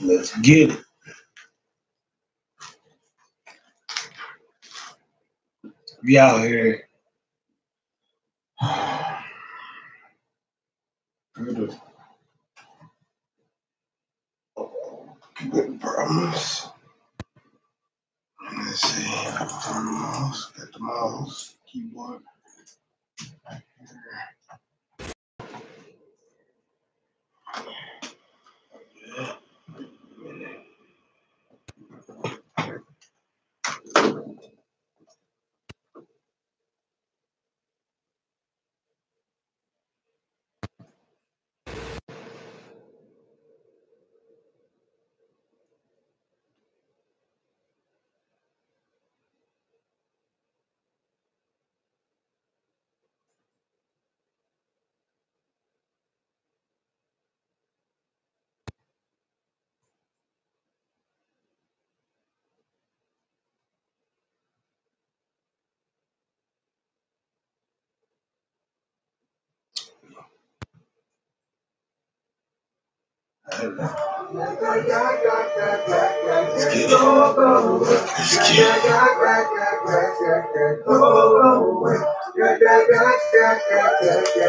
Let's get it. We out here. Good problems. Let's see. I found the mouse. Got the mouse. Keyboard. Right here.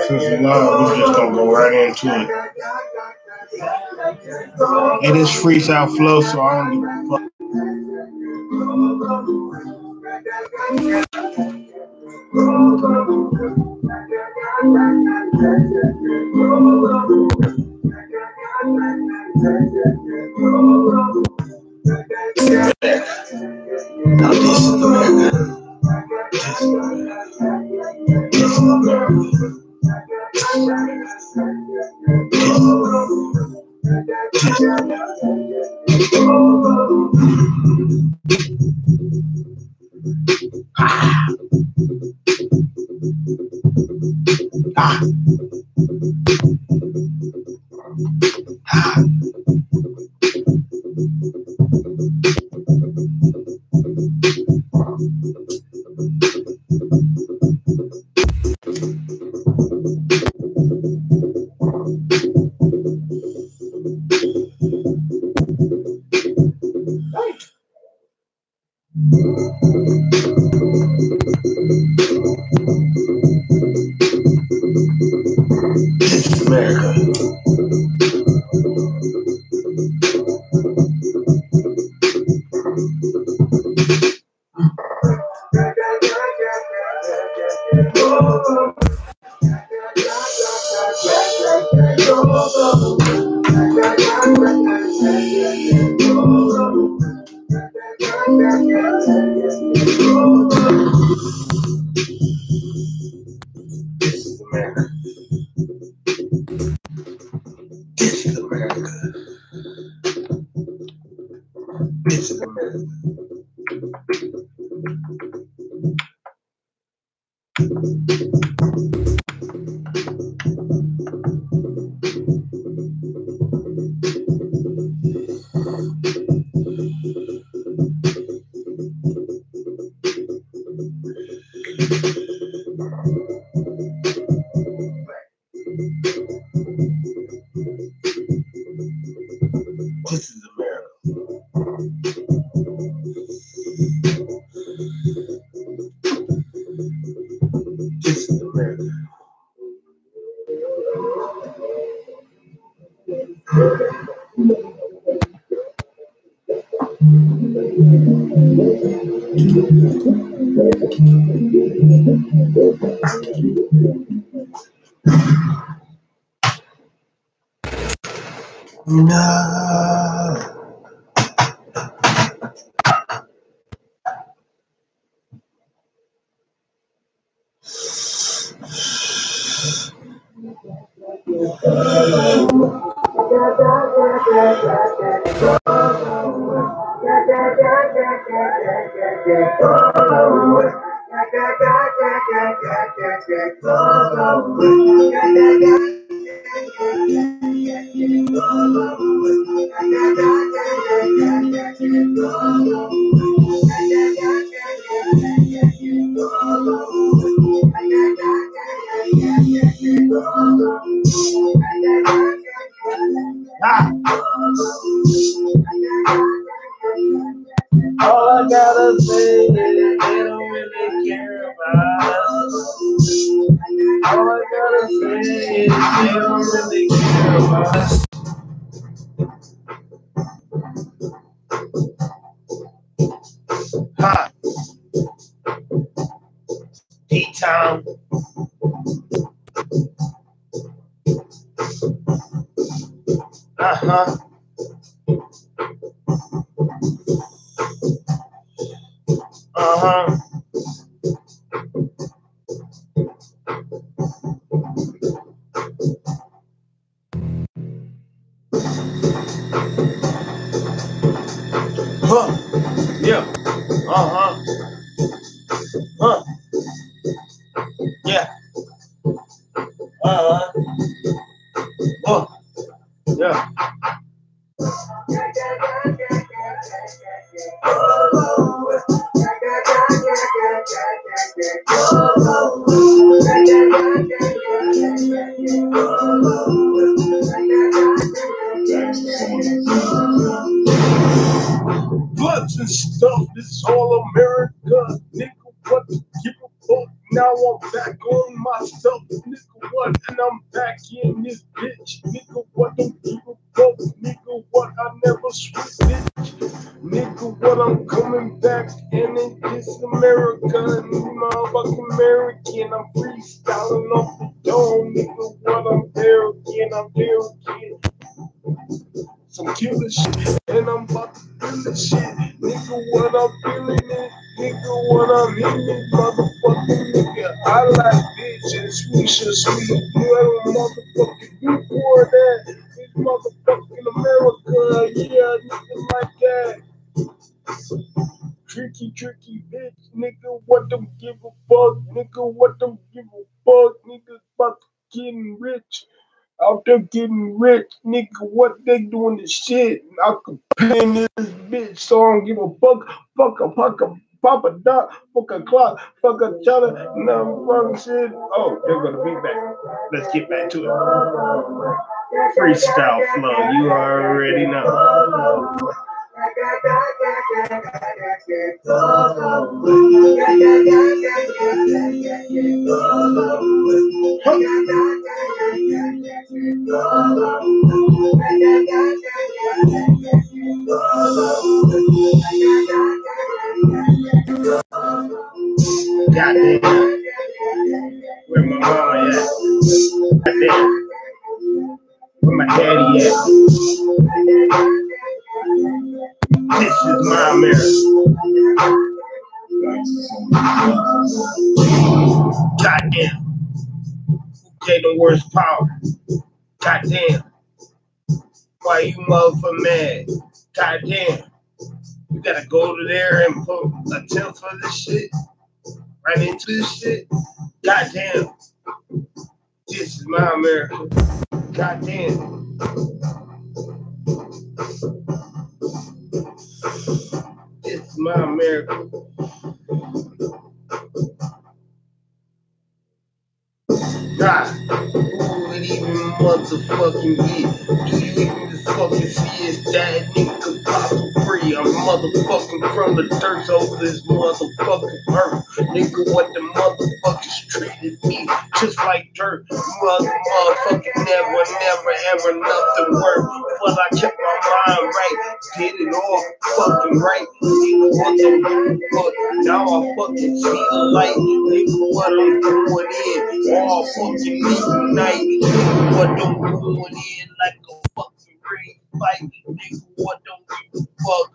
Since we're live, we're just gonna go right into it. It is freestyle flow, so I don't give a fuck. Now this is America. This is America. This is America. This is America. This is America. This is America. This is America. No. They don't really care about us. Hot. D-Town. Uh-huh. Uh-huh. Huh. Yeah. Uh-huh. Huh. Yeah. Uh-huh. Huh. Yeah. Bloods and stuff, this all America. Nigga, what? Give a fuck. Now I'm back on my stuff. Nigga, what? And I'm back in this bitch. Nigga, what? Don't give a fuck. Nigga, what? I never switch, bitch. Nigga, what? I'm coming back. And in this America. And motherfucking American. I'm freestyling off the dome. Nigga, what? I'm there again. I'm there again. Some killer shit, and I'm about to feel the shit. Nigga, what I'm feeling it. Nigga, what I'm hitting, motherfucking nigga. I like bitches, sweet. You ain't motherfucking you for that. It's motherfucking America, yeah, nigga like that. Tricky bitch, nigga, what them give a fuck, nigga, what them give a fuck, nigga, about getting rich. Out there getting rich, nigga, what they doing this shit? I could pay in this bitch, so I don't give a fuck a pop a dot, fuck a clock, fuck a chowder, no fucking shit. Oh, they're gonna be back. Let's get back to it. Freestyle flow, you already know. Goddamn. Where my mama at? Goddamn. Where my daddy at? This is my America. Goddamn. Okay, the worst power. Goddamn. Why you motherfucker mad? Goddamn. You gotta go to there and put a tip for this shit? Right into this shit? Goddamn. This is my America. Goddamn. This is my America. God, who would even motherfucking get? Do you even fucking see is that nigga pop free? I'm motherfucking from the dirt over this motherfucking earth. Nigga, what the motherfuckers treated me just like dirt. Motherfucking never, ever nothing worth. But I kept my mind right, did it all fucking right. Nigga, what the fuck? Now I fucking see the light. Nigga, what I'm doing in all fucking midnight. Nigga, what I'm going in like a fucking ring fight. Nigga, what don't give a fuck?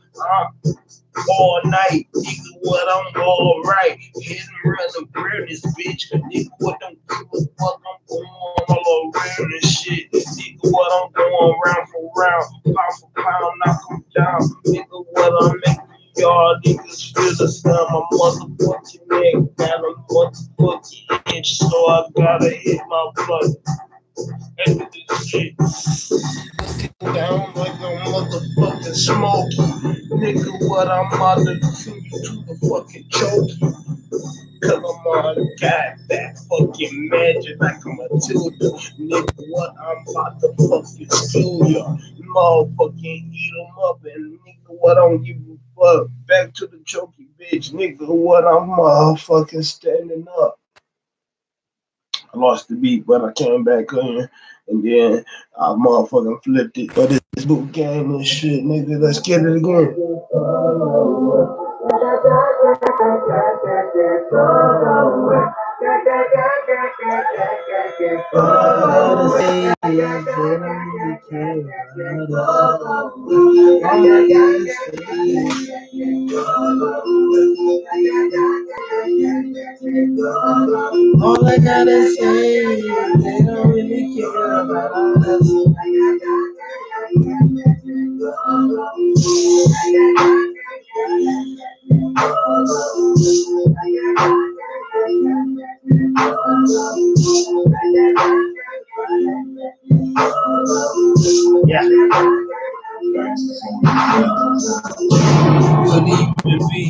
All night, nigga, what I'm alright. Hit and run around this bitch. Nigga, what don't give a fuck? I'm going all around this shit. Nigga, what I'm going round for round, pound for pound, knock them down. Nigga, what I'm making y'all niggas feel the sound. My motherfucking neck got a motherfucking itch, so I gotta hit my blood. And do this shit down like a motherfucking smoky. Nigga, what I'm about to send you to the fucking choke. Cause I'm on got that fucking magic like a Matilda. Nigga, what I'm about to fucking steal ya. Motherfucking eat them up. And nigga, what I don't give a fuck. Back to the chokey bitch. Nigga, what I'm motherfucking standing up. I lost the beat, but I came back in, and then I motherfucking flipped it. But it's boot game and shit, nigga. Let's get it again. All I gotta say is they don't really care about us. Yeah. Could even be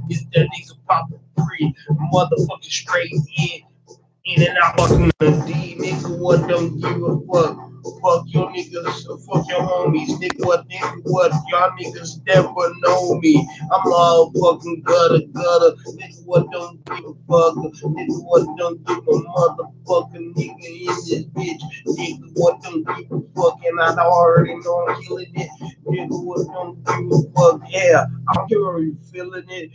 is that nigga Papa Free, motherfucking straight in and out fucking the D, nigga. What don't give a fuck? Fuck your niggas, fuck your homies, nigga. What y'all niggas never know me. I'm all fucking gutter, nigga. What don't give a fuck? Nigga, what don't give a motherfucking nigga in this bitch, nigga. What don't give a fuck? And I already know I'm killing it, nigga. What don't give a fuck? Yeah, I'm sure you feeling it.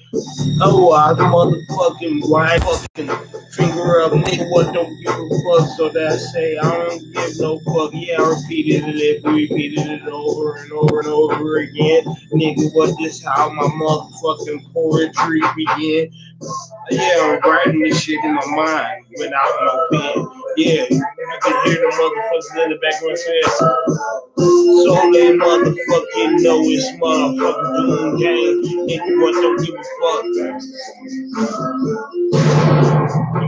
Oh, I motherfucking blind fucking finger up, nigga. What don't give a fuck? So that I say I don't give no fuck. Yeah, I repeated it over and over and over again, nigga. What this how my motherfucking poetry begin? Yeah, I'm writing this shit in my mind without no pen. Yeah, you can hear the motherfuckers in the background saying, so they motherfucking know it's motherfucking doom game. Nigga, what don't give a fuck?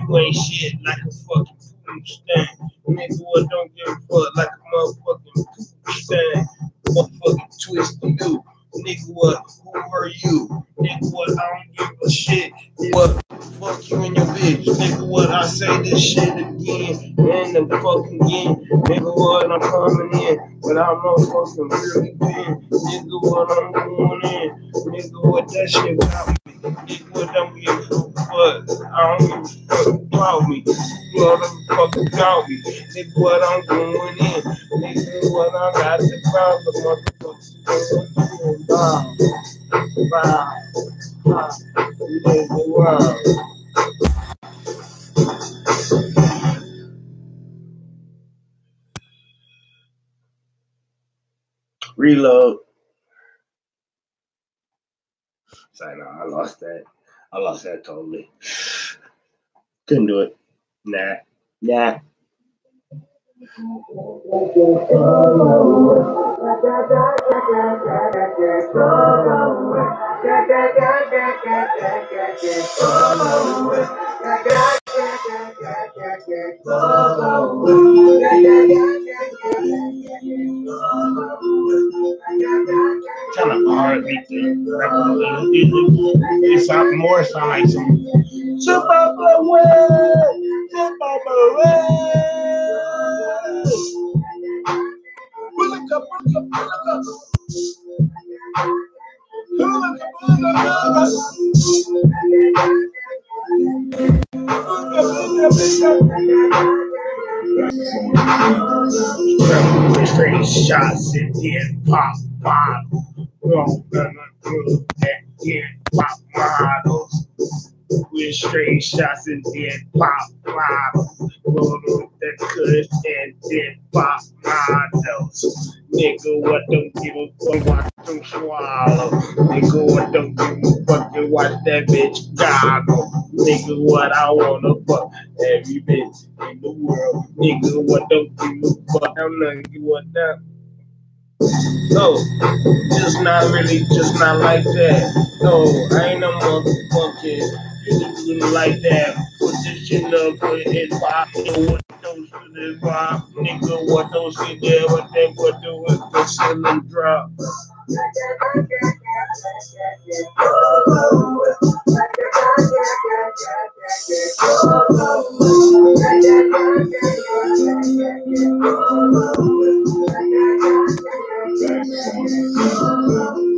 You ain't shit like a fucking food stand. Nigga, what don't give a fuck like a motherfucking food stand. Motherfucking twist to you. Nigga, what? Who are you? Nigga, what? I don't give a shit. What? Fuck you and your bitch. Nigga, what? I say this shit again and the fucking again. Nigga, what? I'm coming in, but I'm not fucking really been. Nigga, what? I'm going in. Nigga, what? That shit about me. Nigga, what? Don't give a fuck. I don't give a fuck about me. What? Fucking about me. Nigga, what? I'm going in. Nigga, what? I got the problem, motherfucker. Wow. Reload. Sorry, no, I lost that. I lost that totally. Couldn't do it. Nah. Kind of hard beat it sound more sound like some Zimbabwe. Straight shots and then pop bottles. We're gonna do that, then pop models. With straight shots and then pop bottles. Roll with the kush and then pop models. Nigga, what don't give a fuck, watch them swallow. Nigga, what don't give a fuck, and watch that bitch goggle. Nigga, what I wanna fuck every bitch in the world. Nigga, what don't give a fuck, I'm not give what that. No, just not like that. No, I ain't no motherfucking you like that. Position up, put it pop. Nigga, what those to the pop? Nigga, what those in there? What they would do with the ceiling drop?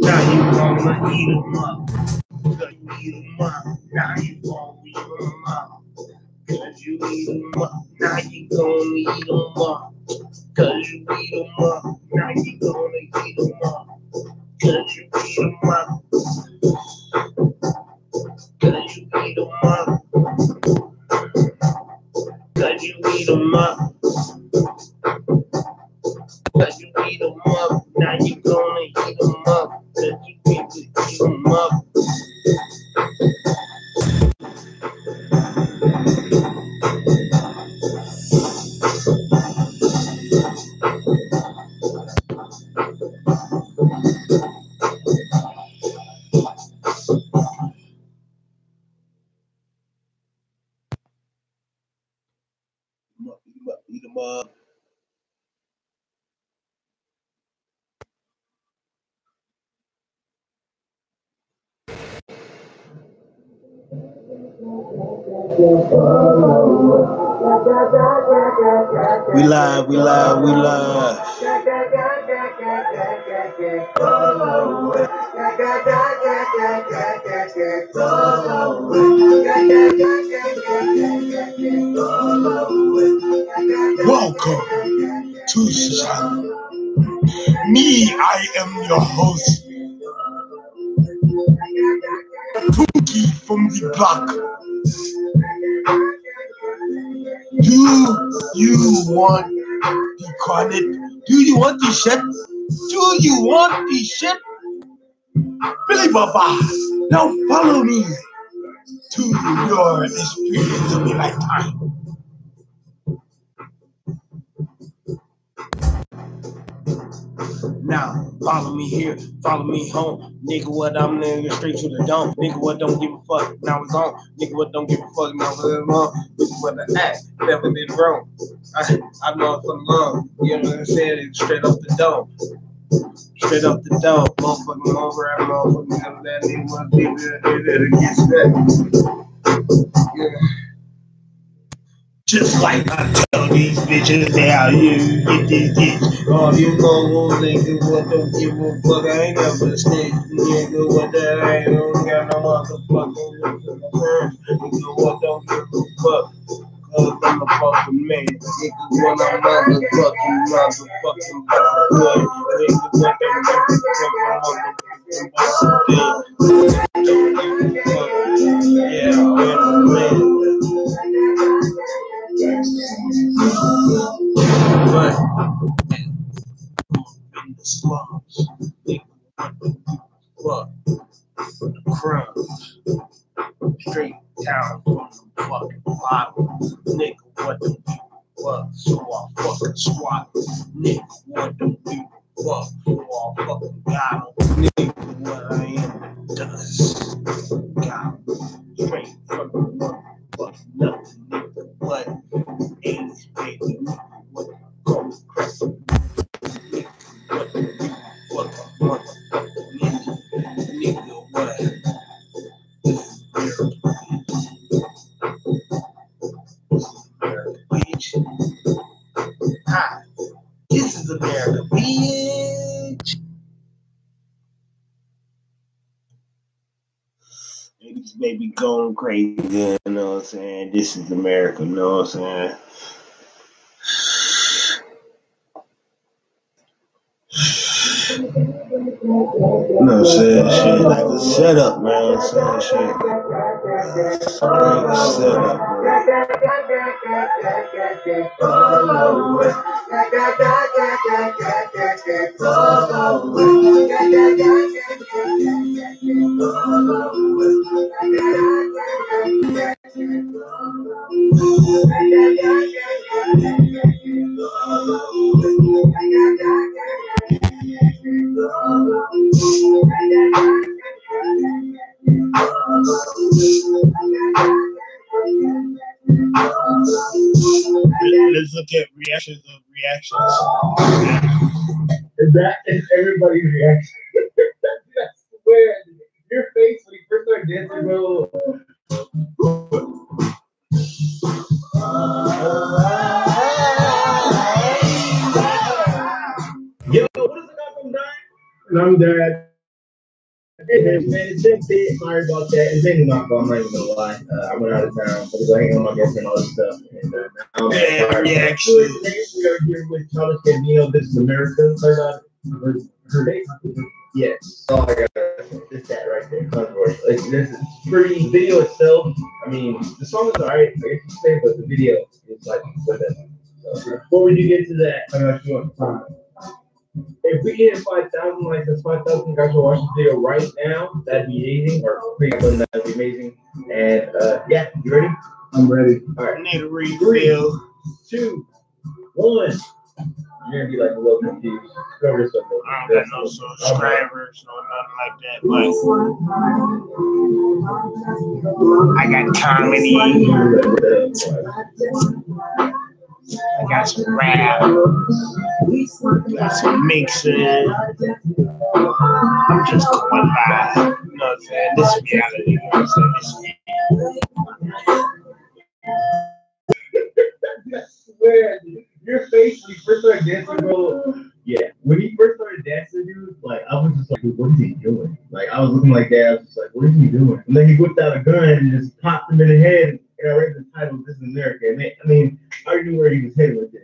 Now you gonna eat 'em up. Now you gonna eat 'em up. Cause you eat 'em up. now you gonna eat them up. Cause you eat them up, now you gonna eat them up. Cause you eat them up. Cause you eat them up. Cause you eat them up. Cause you eat them up, now you gonna eat them up. Cause you need to eat them up. Eat them up. We live. Welcome to Society. Me, I am your host, Tunky from the block. Do you want the credit? Do you want the shit? Do you want the shit? Billy Baba, now follow me to your experience of your lifetime. Now, follow me here, follow me home. Nigga, what I'm nigga straight to the dome. Nigga, what don't give a fuck, now it's on. Nigga, what don't give a fuck, now it's on. Nigga, what the act, never been wrong. I know it's long. You know what I'm saying? It's straight up the dome. Straight up the dome. Motherfucking over at motherfucking never that nigga want to be there against that. Yeah. Just like I tell these bitches how you get this bitch. All you gon' nigga, what don't give a fuck. I ain't never snitch, nigga. What that I ain't don't got no motherfucking nigga. What don't give a fuck. Cause I'm a fucking man. Nigga, when I'm motherfucking good. Nigga, what don't give a fuck. Yeah, man. But in the slums, nigga, what the crumbs, straight down from the fucking bottom, nigga, what the fuck, so I fucking swat, nigga, what the fuck, so I fucking got him, nigga, what I am, dust, got him, straight from the motherfucking nothing, nigga, what, 80s, baby, nigga, what the cold crap. What the motherfucking nigga, what? America, bitch. Hi, this is America, bitch. These baby going crazy, you know what I'm saying? This is America, you know what I'm saying? You know what I'm saying? Shit, like a setup, man. I'm saying shit. Straight setup, Let's look at reactions of reactions. That is everybody's reaction. That's where your face when you first started dancing, bro. Yo, what is the guy from Dying? And I'm dead. Man, it's been big. Sorry about that. It's been my fault. I'm not even gonna lie. I went out of town. I was hanging with my girlfriend and all this stuff. And now I'm Damn, yeah, actually. we are here with Charles Gambino. This is America. Her name? Yes. Oh my god. It's that right there. Like this is pretty video itself. I mean, the song is alright, I guess you say, but the video is like with it. So before we do get to that, I got you on time. If we get 5,000 likes, that's 5,000 guys will watch this video right now. That'd be amazing. Or that'd be amazing. And yeah, you ready? I'm ready. All right. Need a refill. 3, 2, 1. You're gonna be like a little confused. Cover this up. I don't got no subscribers or nothing like that, but I got comedy. I got some rap. Got some mixing. I'm just going live. You know what I'm saying? This is reality. You know what I'm saying? I swear, your face when you first started dancing, bro. Yeah, when he first started dancing, dude, like I was just like, what is he doing? Like I was looking like that. I was just like, what is he doing? And then he whipped out a gun and just popped him in the head. And I read the title, "This is America." And I mean, I already knew where he was headed with this.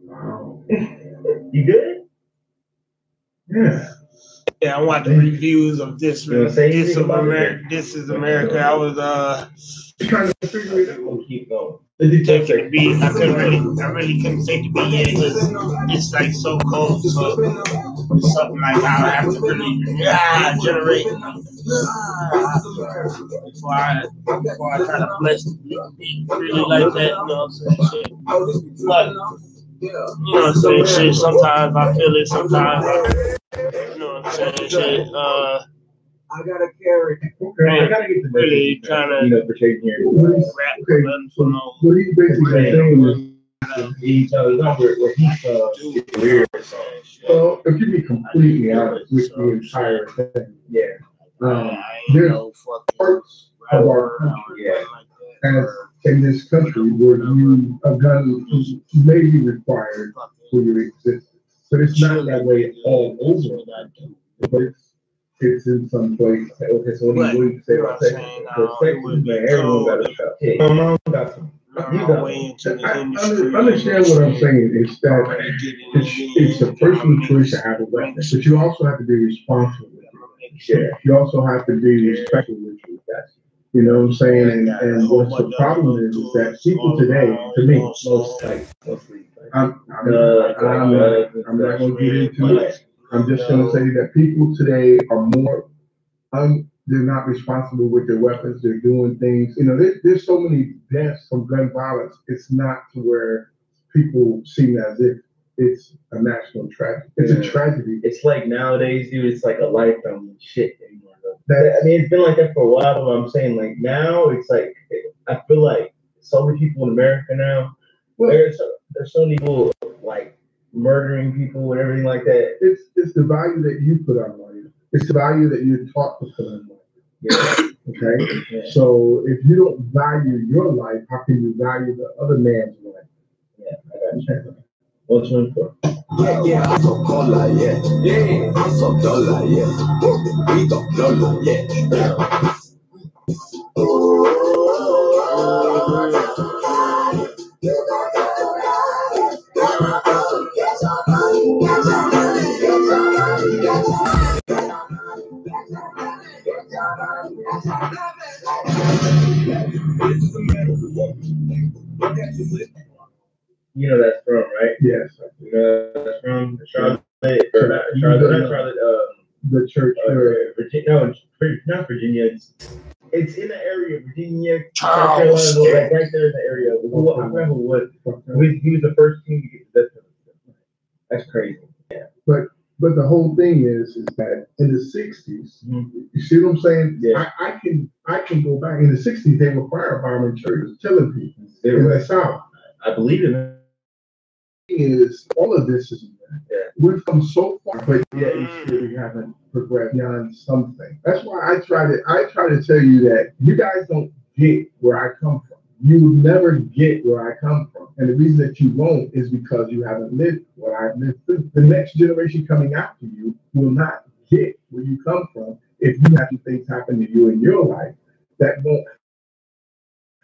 Wow. You good? Yeah. Yeah, I want the reviews of this. This is America. This is America. I was trying to figure it out. We'll keep going. Taking the beat. I really couldn't take the beat yet because it's like so cold. So it's something like I have to really generate before I try to bless the beat really like that. You know what I'm saying? Shit. But you know what I'm saying? Shit. Sometimes I feel it. Sometimes you know what I'm saying? Shit. I gotta carry. Okay, I gotta get the really trying to for taking here. What are you basically saying is weird. well, if you be completely honest with the entire thing, Yeah. there's parts of our country as in this country where a gun may be required for your existence. But it's not that way all over. But it's in some place. Okay, so what do you say about Texas? Because Texas, man, everyone got a shot. My mom got some. I understand what I'm saying is that it's a personal choice to have a weapon, but you also have to be responsible with it. Yeah. You also have to be respectful with it. You know what I'm saying? And what's the problem is that people today, to me, mostly, I'm not going to get into it. I'm just going to say that people today are more, they're not responsible with their weapons. They're doing things, you know, there's so many deaths from gun violence. It's not to where people seem as if it's a national tragedy. It's a tragedy. It's like nowadays, dude, it's like a lifetime shit anymore. I mean, it's been like that for a while, but I'm saying like now it's like, I feel like so many people in America now, there's so many people like murdering people and everything like that. It's the value that you put on life. It's the value that you're taught to put on life. Yeah. Okay. Yeah. So if you don't value your life, how can you value the other man's life? Yeah, I got you. What's one for? Yeah, I'm so color, yeah, I'm so dollar, yeah, we got dollar, yeah. You know that's from, right? Yes. You know that's from Charlotte, the church, Virginia. No, not Virginia. It's in the area of Virginia, Charles, like right there in the area. I forgot who was. He was the first team to get to that. That's crazy. Yeah. But the whole thing is that in the 60s, you see what I'm saying? Yeah. I can go back. In the 60s, they were firebombing churches, killing people in the South. I believe in it. Is all of this is we've come so far, but yet we haven't progressed beyond something. That's why I try to tell you that you guys don't get where I come from. you will never get where I come from. And the reason that you won't is because you haven't lived what I've lived through. The next generation coming after you will not get where you come from if you have things happen to you in your life that won't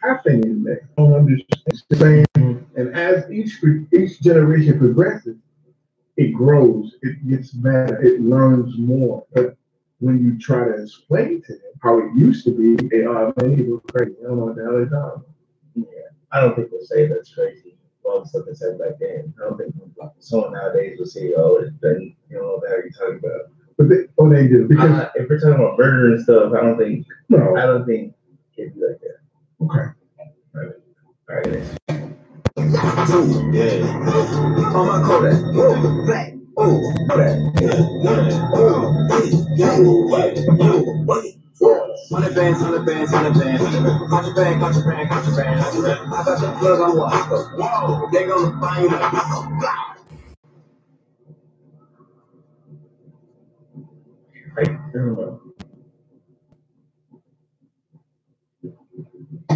happen in there. I don't understand. And as each generation progresses, it grows, it gets better, it learns more. But when you try to explain to them how it used to be, they are many people crazy. I don't know what the hell they're talking about. Yeah, I don't think we'll say that's crazy. All the stuff that's said back then. I don't think someone nowadays will say, "Oh, it's been, you know, what the hell are you talking about?" But they do because if we're talking about murder and stuff, I don't think it'd be like that. Okay. All right. Yeah. On my Kodak. Black. Oh, Kodak. Yeah. Hundred bands. Contraband. I got the plug on what? Whoa. They gonna find you like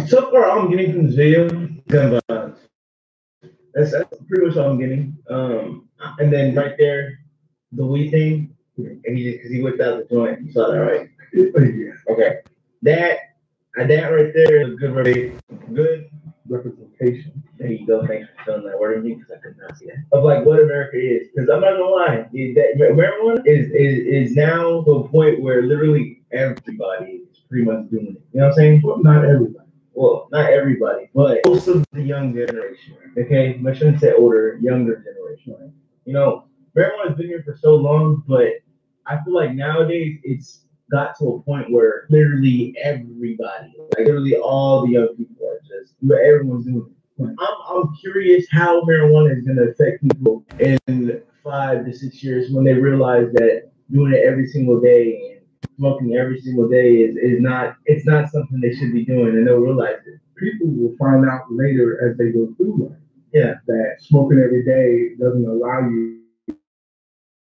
So far, all I'm getting from this video, gun violence. That's pretty much all I'm getting. And then right there, the weed thing, and because he whipped out the joint. You saw that, right? Yeah. Okay. That right there is a good representation. There you go. Thanks for filling that word in me because I could not see that. Of like what America is. Because I'm not gonna lie, marijuana is now to a point where literally everybody is pretty much doing it. You know what I'm saying? Well, not everybody. Well, not everybody, but most of the young generation. Okay, I shouldn't say older, younger generation. Right? You know, marijuana's been here for so long, but I feel like nowadays it's got to a point where literally everybody, like literally all the young people are just, everyone's doing it. I'm curious how marijuana is going to affect people in 5 to 6 years when they realize that doing it every single day and smoking every single day is not, it's not something they should be doing, and they'll realize it. People will find out later as they go through life. Yeah. That smoking every day doesn't allow you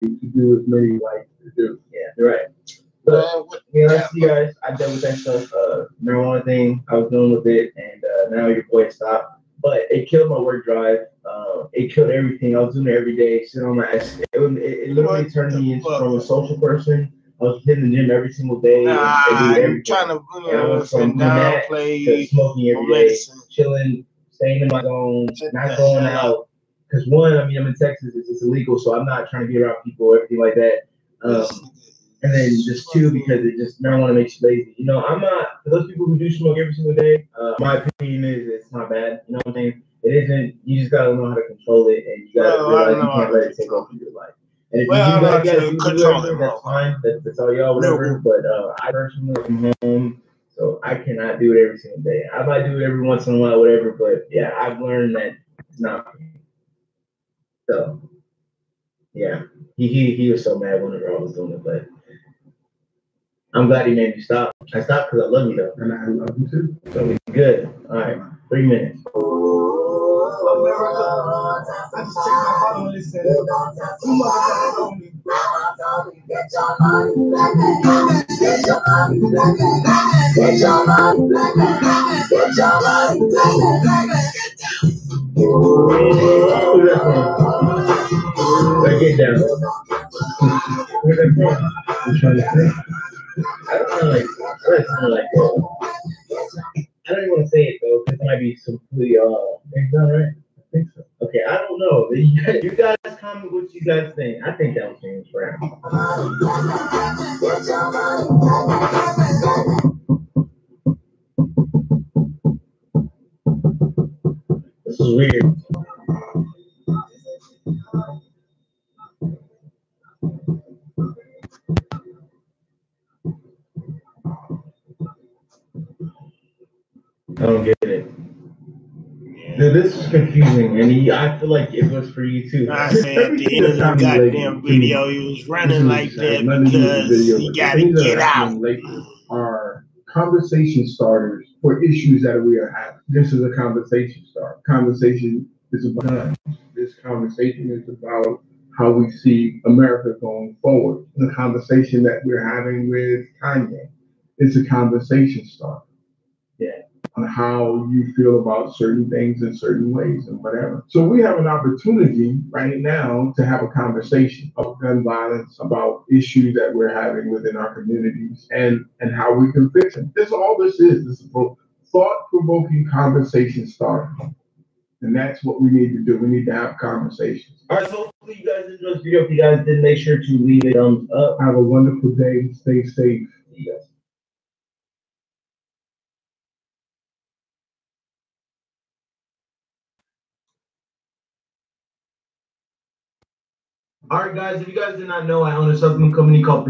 to do as many likes to do. Yeah, you're right. But I see you guys. I dealt with that stuff, marijuana thing. I was dealing with it, and now your boy stopped. But it killed my work drive. It killed everything. I was doing it every day, sitting on my ass. It literally turned me into from a social person. I was hitting the gym every single day. I'm trying to downplay smoking every day, chilling, staying in my zone, not going out. Because one, I mean, I'm in Texas. It's illegal, so I'm not trying to be around people or everything like that. And then just two, because it just marijuana makes you lazy. You know, I'm not, for those people who do smoke every single day, my opinion is it's not bad. You know what I'm saying? It isn't, you just gotta know how to control it, and you gotta realize you can't let it take over your life. And if you do that, that's fine. That's all y'all, whatever. But I personally work from home, so I cannot do it every single day. I might do it every once in a while, whatever, but yeah, I've learned that it's not for me. So, yeah, he was so mad whenever I was doing it, but I'm glad he made me stop. I stopped because I love you, though. And I love you too. So we good. All right, 3 minutes. Get down. Where's that from? I'm trying to think. I don't know, like I don't even want to say it though, because it might be completely it's not right. I think so. Okay, I don't know. You guys comment what you guys think. I think that was James Brown. This is weird. I don't get it. Dude, this is confusing, and I feel like it was for you too. I said at the end of the goddamn video, he was running like that because he got to get out. Are conversation starters for issues that we are having. This is a conversation starter. Conversation is about guns. This conversation is about how we see America going forward. The conversation that we're having with Kanye is a conversation starter. Yeah. on how you feel about certain things in certain ways and whatever. So we have an opportunity right now to have a conversation about gun violence, about issues that we're having within our communities and how we can fix it. That's all this is. This is a thought-provoking conversation starter. And that's what we need to do. We need to have conversations. All right, so hopefully you guys enjoyed this video. If you guys did, make sure to leave a thumbs up. Have a wonderful day. Stay safe. See you guys. All right, guys, if you guys did not know, I own a supplement company called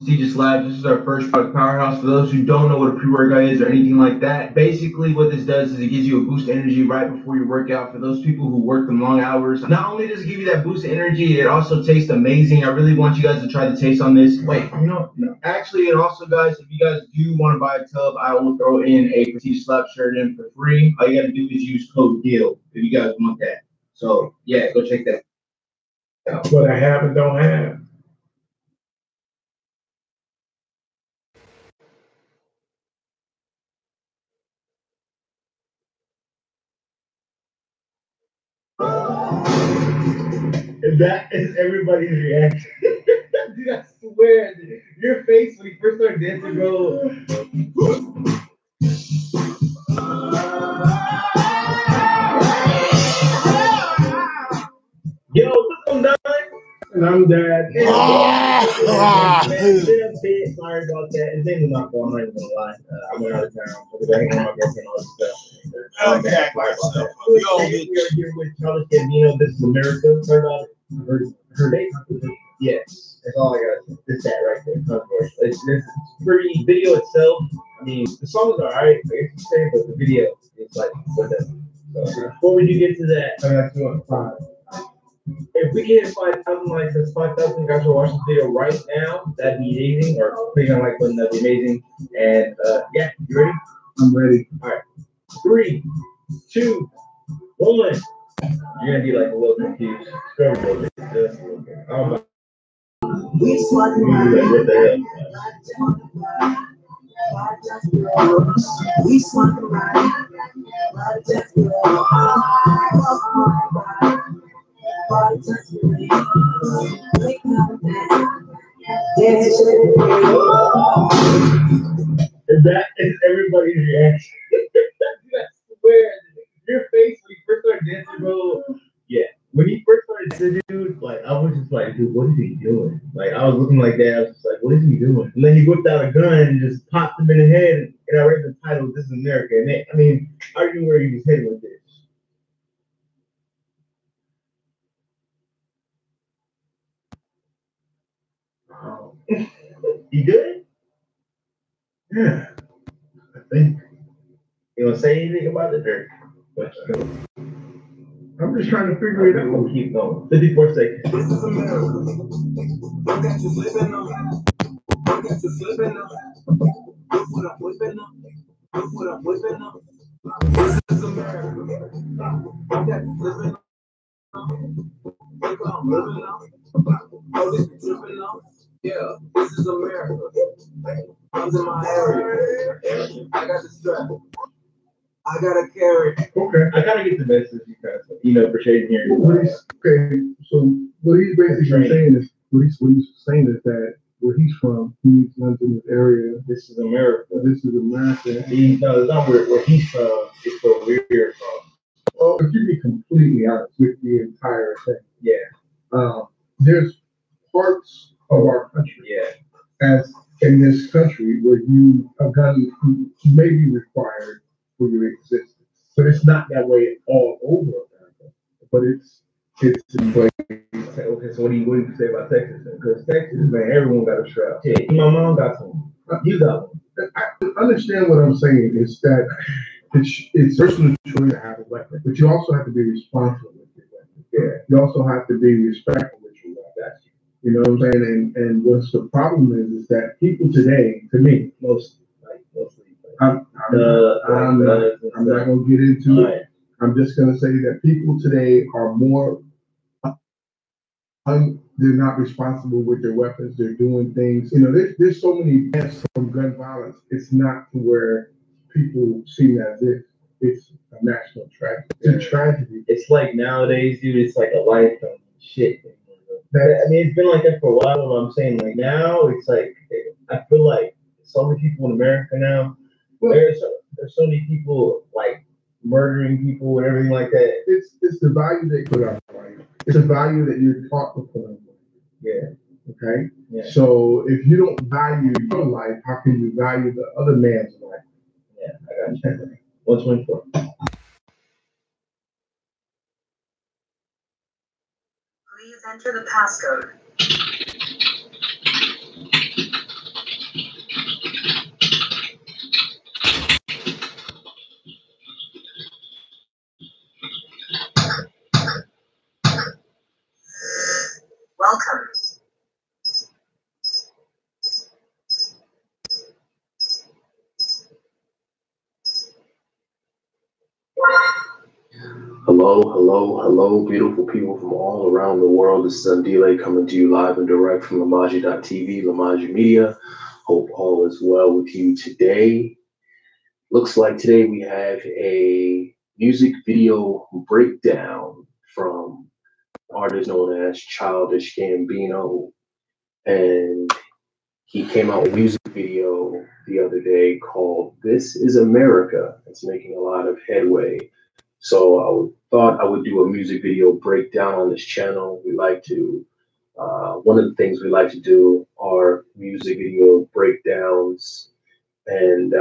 Prestigious Labs. This is our first product powerhouse. For those who don't know what a pre-workout is or anything like that, basically what this does is it gives you a boost of energy right before your workout. For those people who work the long hours, not only does it give you that boost of energy, it also tastes amazing. I really want you guys to try the taste on this. Wait, no. Actually, and also, guys, if you guys do want to buy a tub, I will throw in a Prestigious Labs shirt in for free. All you got to do is use code DEAL if you guys want that. So, yeah, go check that out. What I have and don't have. And that is everybody's reaction. Dude, I swear, your face when you first started dancing, bro. Yo, what's going on? And I'm Dad. Sorry about that. It's ain't my fault. I'm not even gonna lie. I went out of town because I hang with my girlfriend all this stuff. Okay. Sorry about that. We are here with Childish Gambino. This is America. Sorry about it. Her date? Yes. That's all I got. It's that right there. Unfortunately, it's pretty. Video itself. I mean, the songs are alright. I guess you say, but the video is like whatever. So before we do get to that, I got 205. If we get 5,000 likes, that's 5,000 guys will watch this video right now. That'd be amazing. Or click on the like button, that'd be amazing. And yeah, you ready? I'm ready. All right. 3, 2, 1. You're gonna be like a little confused. Just a little bit. Just a little bit. Oh my. You're gonna be like, what the hell? We swung around. And that is everybody's reaction. I swear, your face when you first started dancing, bro. Yeah, when he first started dancing, dude, like I was just like, dude, what is he doing? Like I was looking like that. I was just like, what is he doing? And then he whipped out a gun and just popped him in the head. And I read the title, "This is America." And I mean, I already knew where he was heading with this. You good? Yeah, I think. You want to say anything about it, or what? I'm just trying to figure it out. We'll keep going. 54 seconds. This is America. I got you slipping on. I got you slipping on. Look what I'm whipping up. Look what I'm whipping up. This is America. I got you slipping on. Look what I'm living on. Oh, this is tripping on. Yeah, this is America. I'm in my area. I got the strap. I gotta carry. Okay. I kind of get the message because, appreciate hearing. Okay, so what he's basically saying is, what he's saying is that where he's from, he needs guns in this area. This is America. This is America. No, it's not where he's from. It's where we're from. Well, if you be completely honest with the entire thing, Yeah. There's parts of our country, Yeah. as in this country, where a gun may be required for your existence. But it's not that way all over America. But it's in place. Okay, so what do you say about Texas? Because Texas, man, everyone got a strap. Yeah, my mom got some. You got one. I understand what I'm saying is that it's personal choice to have a weapon, but you also have to be responsible with your weapon. Yeah. You also have to be respectful with your weapon. You know what I'm saying? And what's the problem is that people today, to me, mostly, I'm not gonna get into it. I'm just gonna say that people today are more. They're not responsible with their weapons. They're doing things. There's so many deaths from gun violence. It's not to where people seem as if it's a national tragedy. It's a tragedy. It's like nowadays, dude, it's like a lifetime shit. I mean, it's been like that for a while. What I'm saying, like now, it's like I feel like so many people in America now. There's so many people like murdering people and everything like that. It's the value they put on life. It's a value that you're taught to put on life. Yeah. Okay. Yeah. So if you don't value your life, how can you value the other man's life? Yeah, I got you. 124. Please enter the passcode. Welcome. Hello, beautiful people from all around the world. This is Ndile coming to you live and direct from Lamaji.tv, Lamaji Media. Hope all is well with you today. Looks like today we have a music video breakdown from an artist known as Childish Gambino. And he came out with a music video the other day called This Is America. It's making a lot of headway. So I thought I would do a music video breakdown on this channel. We like to, one of the things we like to do are music video breakdowns. And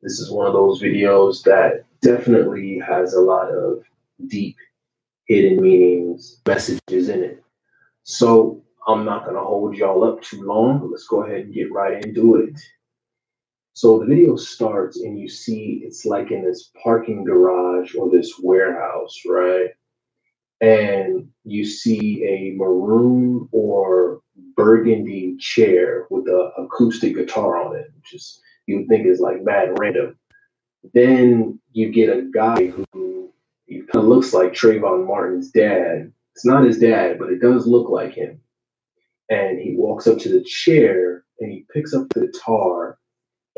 this is one of those videos that definitely has a lot of deep hidden meanings, messages in it. So I'm not going to hold y'all up too long. Let's go ahead and get right into it. So the video starts and you see it's like in this parking garage or this warehouse, right? And you see a maroon or burgundy chair with an acoustic guitar on it, which is, you would think is like mad random. Then you get a guy who kind of looks like Trayvon Martin's dad. It's not his dad, but it does look like him. And he walks up to the chair and he picks up the guitar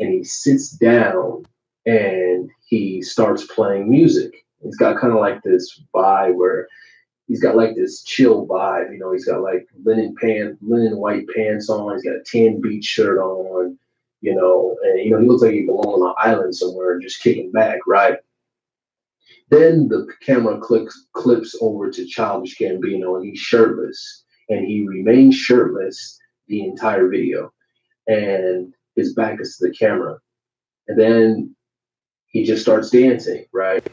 and he sits down and he starts playing music. He's got kind of like this vibe where he's got like this chill vibe. You know, he's got like linen white pants on. He's got a tan beach shirt on, you know, and, you know, he looks like he belongs on an island somewhere just kicking back, right? Then the camera clips over to Childish Gambino and he's shirtless and he remains shirtless the entire video. And his back is to the camera. And then he just starts dancing, right?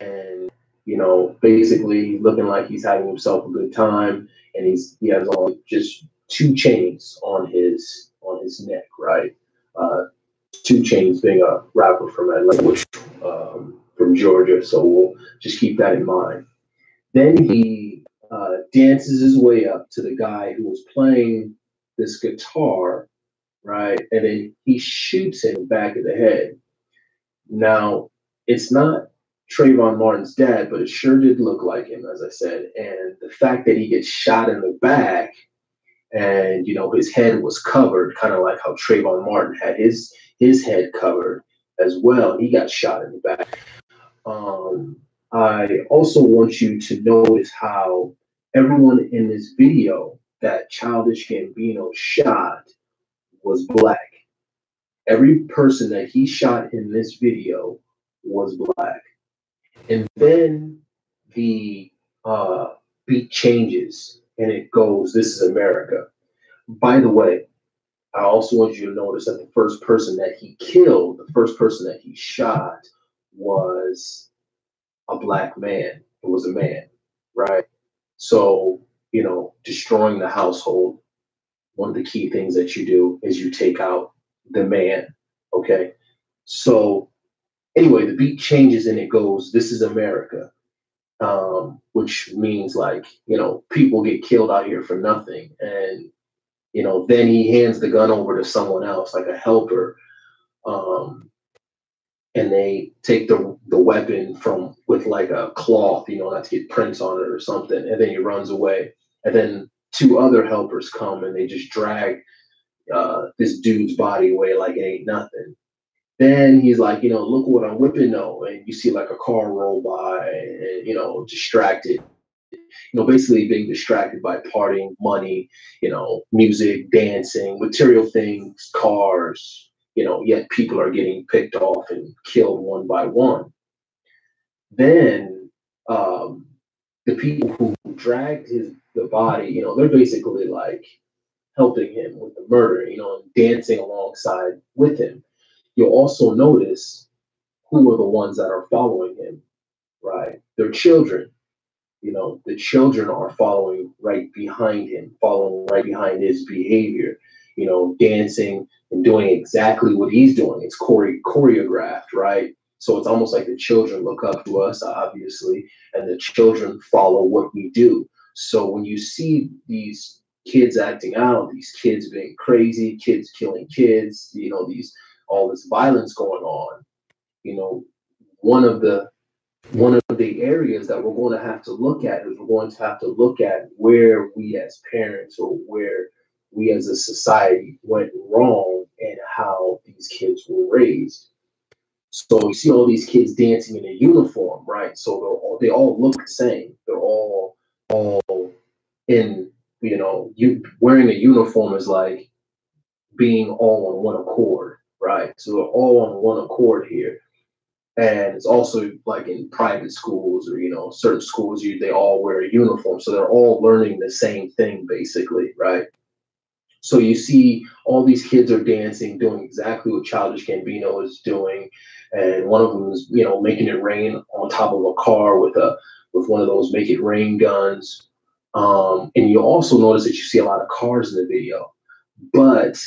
And, you know, basically looking like he's having himself a good time. And he has all just 2 chains on his neck, right? 2 Chainz being a rapper from Atlanta, from Georgia. So we'll just keep that in mind. Then he dances his way up to the guy who was playing this guitar, right? And then he shoots him back of the head. Now, it's not Trayvon Martin's dad, but it sure did look like him, as I said. And the fact that he gets shot in the back and, you know, his head was covered, kind of like how Trayvon Martin had his head covered as well. He got shot in the back. I also want you to notice how everyone in this video that Childish Gambino shot was black. Every person that he shot in this video was black. And then the beat changes and it goes, "This is America." By the way, I also want you to notice that the first person that he killed, the first person that he shot was a black man. It was a man, right? So, you know, destroying the household, one of the key things that you do is you take out the man, okay? So anyway, the beat changes and it goes, "This is America," which means like, you know, people get killed out here for nothing. And, you know, then he hands the gun over to someone else, like a helper, and they take the weapon from with like a cloth, you know, not to get prints on it or something, and then he runs away. And then 2 other helpers come and they just drag this dude's body away like it ain't nothing. Then he's like, look what I'm whipping though. And you see like a car roll by and, distracted, basically being distracted by partying, money, music, dancing, material things, cars, yet people are getting picked off and killed one by one. Then the people who dragged the body, they're basically like helping him with the murder, and dancing alongside with him. You'll also notice who are the ones that are following him, right? They're children. The children are following right behind him, following right behind his behavior, dancing and doing exactly what he's doing. It's choreographed, right? So it's almost like the children look up to us, obviously, and the children follow what we do. So when you see these kids acting out, these kids being crazy, kids killing kids, all this violence going on, one of the areas that we're going to have to look at is we're going to have to look at where we as parents or where we as a society went wrong and how these kids were raised. So you see all these kids dancing in a uniform, right? So they all look the same. They're all in, you wearing a uniform is like being all on one accord, right? So they're all on one accord here. And it's also like in private schools or, certain schools, they all wear a uniform. So they're all learning the same thing, basically, right? So you see all these kids are dancing, doing exactly what Childish Gambino is doing. And one of them is, making it rain on top of a car with one of those make it rain guns. And you also notice that you see a lot of cars in the video, but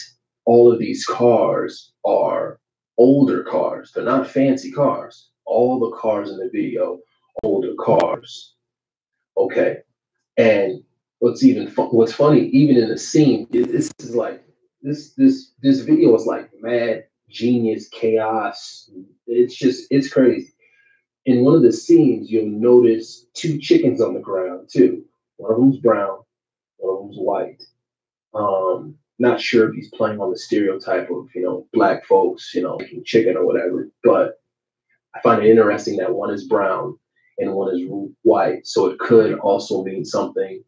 all of these cars are older cars. They're not fancy cars. All the cars in the video, older cars. Okay. And what's funny, even in the scene, this is like this video is like mad genius chaos. It's crazy. In one of the scenes, you'll notice two chickens on the ground too. One of them's brown, one of them's white. Not sure if he's playing on the stereotype of, black folks, making chicken or whatever, but I find it interesting that one is brown and one is white. So it could also mean something,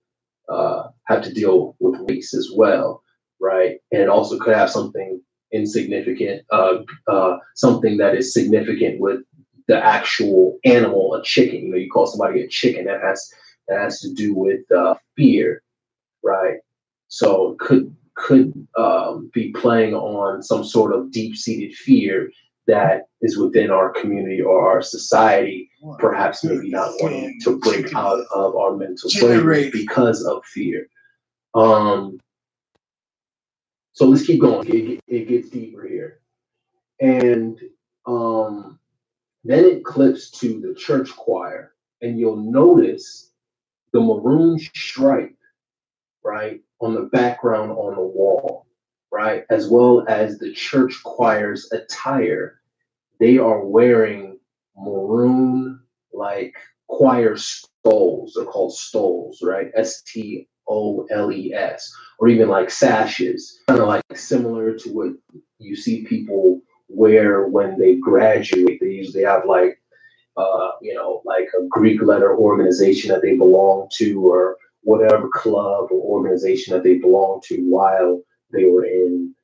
have to deal with race as well, right? And it also could have something insignificant, something that is significant with the actual animal, a chicken. You call somebody a chicken, that has to do with fear, right? So it could be playing on some sort of deep-seated fear that is within our community or our society, perhaps maybe not wanting to break out of our mental slavery because of fear. So let's keep going. It gets deeper here. And then it clips to the church choir, and you'll notice the maroon stripe, right, on the background on the wall, right, as well as the church choir's attire. They are wearing maroon, like choir stoles. They're called stoles, right? STOLES, or even like sashes, kind of like similar to what you see people wear when they graduate. They usually have like, like a Greek letter organization that they belong to, or whatever club or organization that they belong to while they were in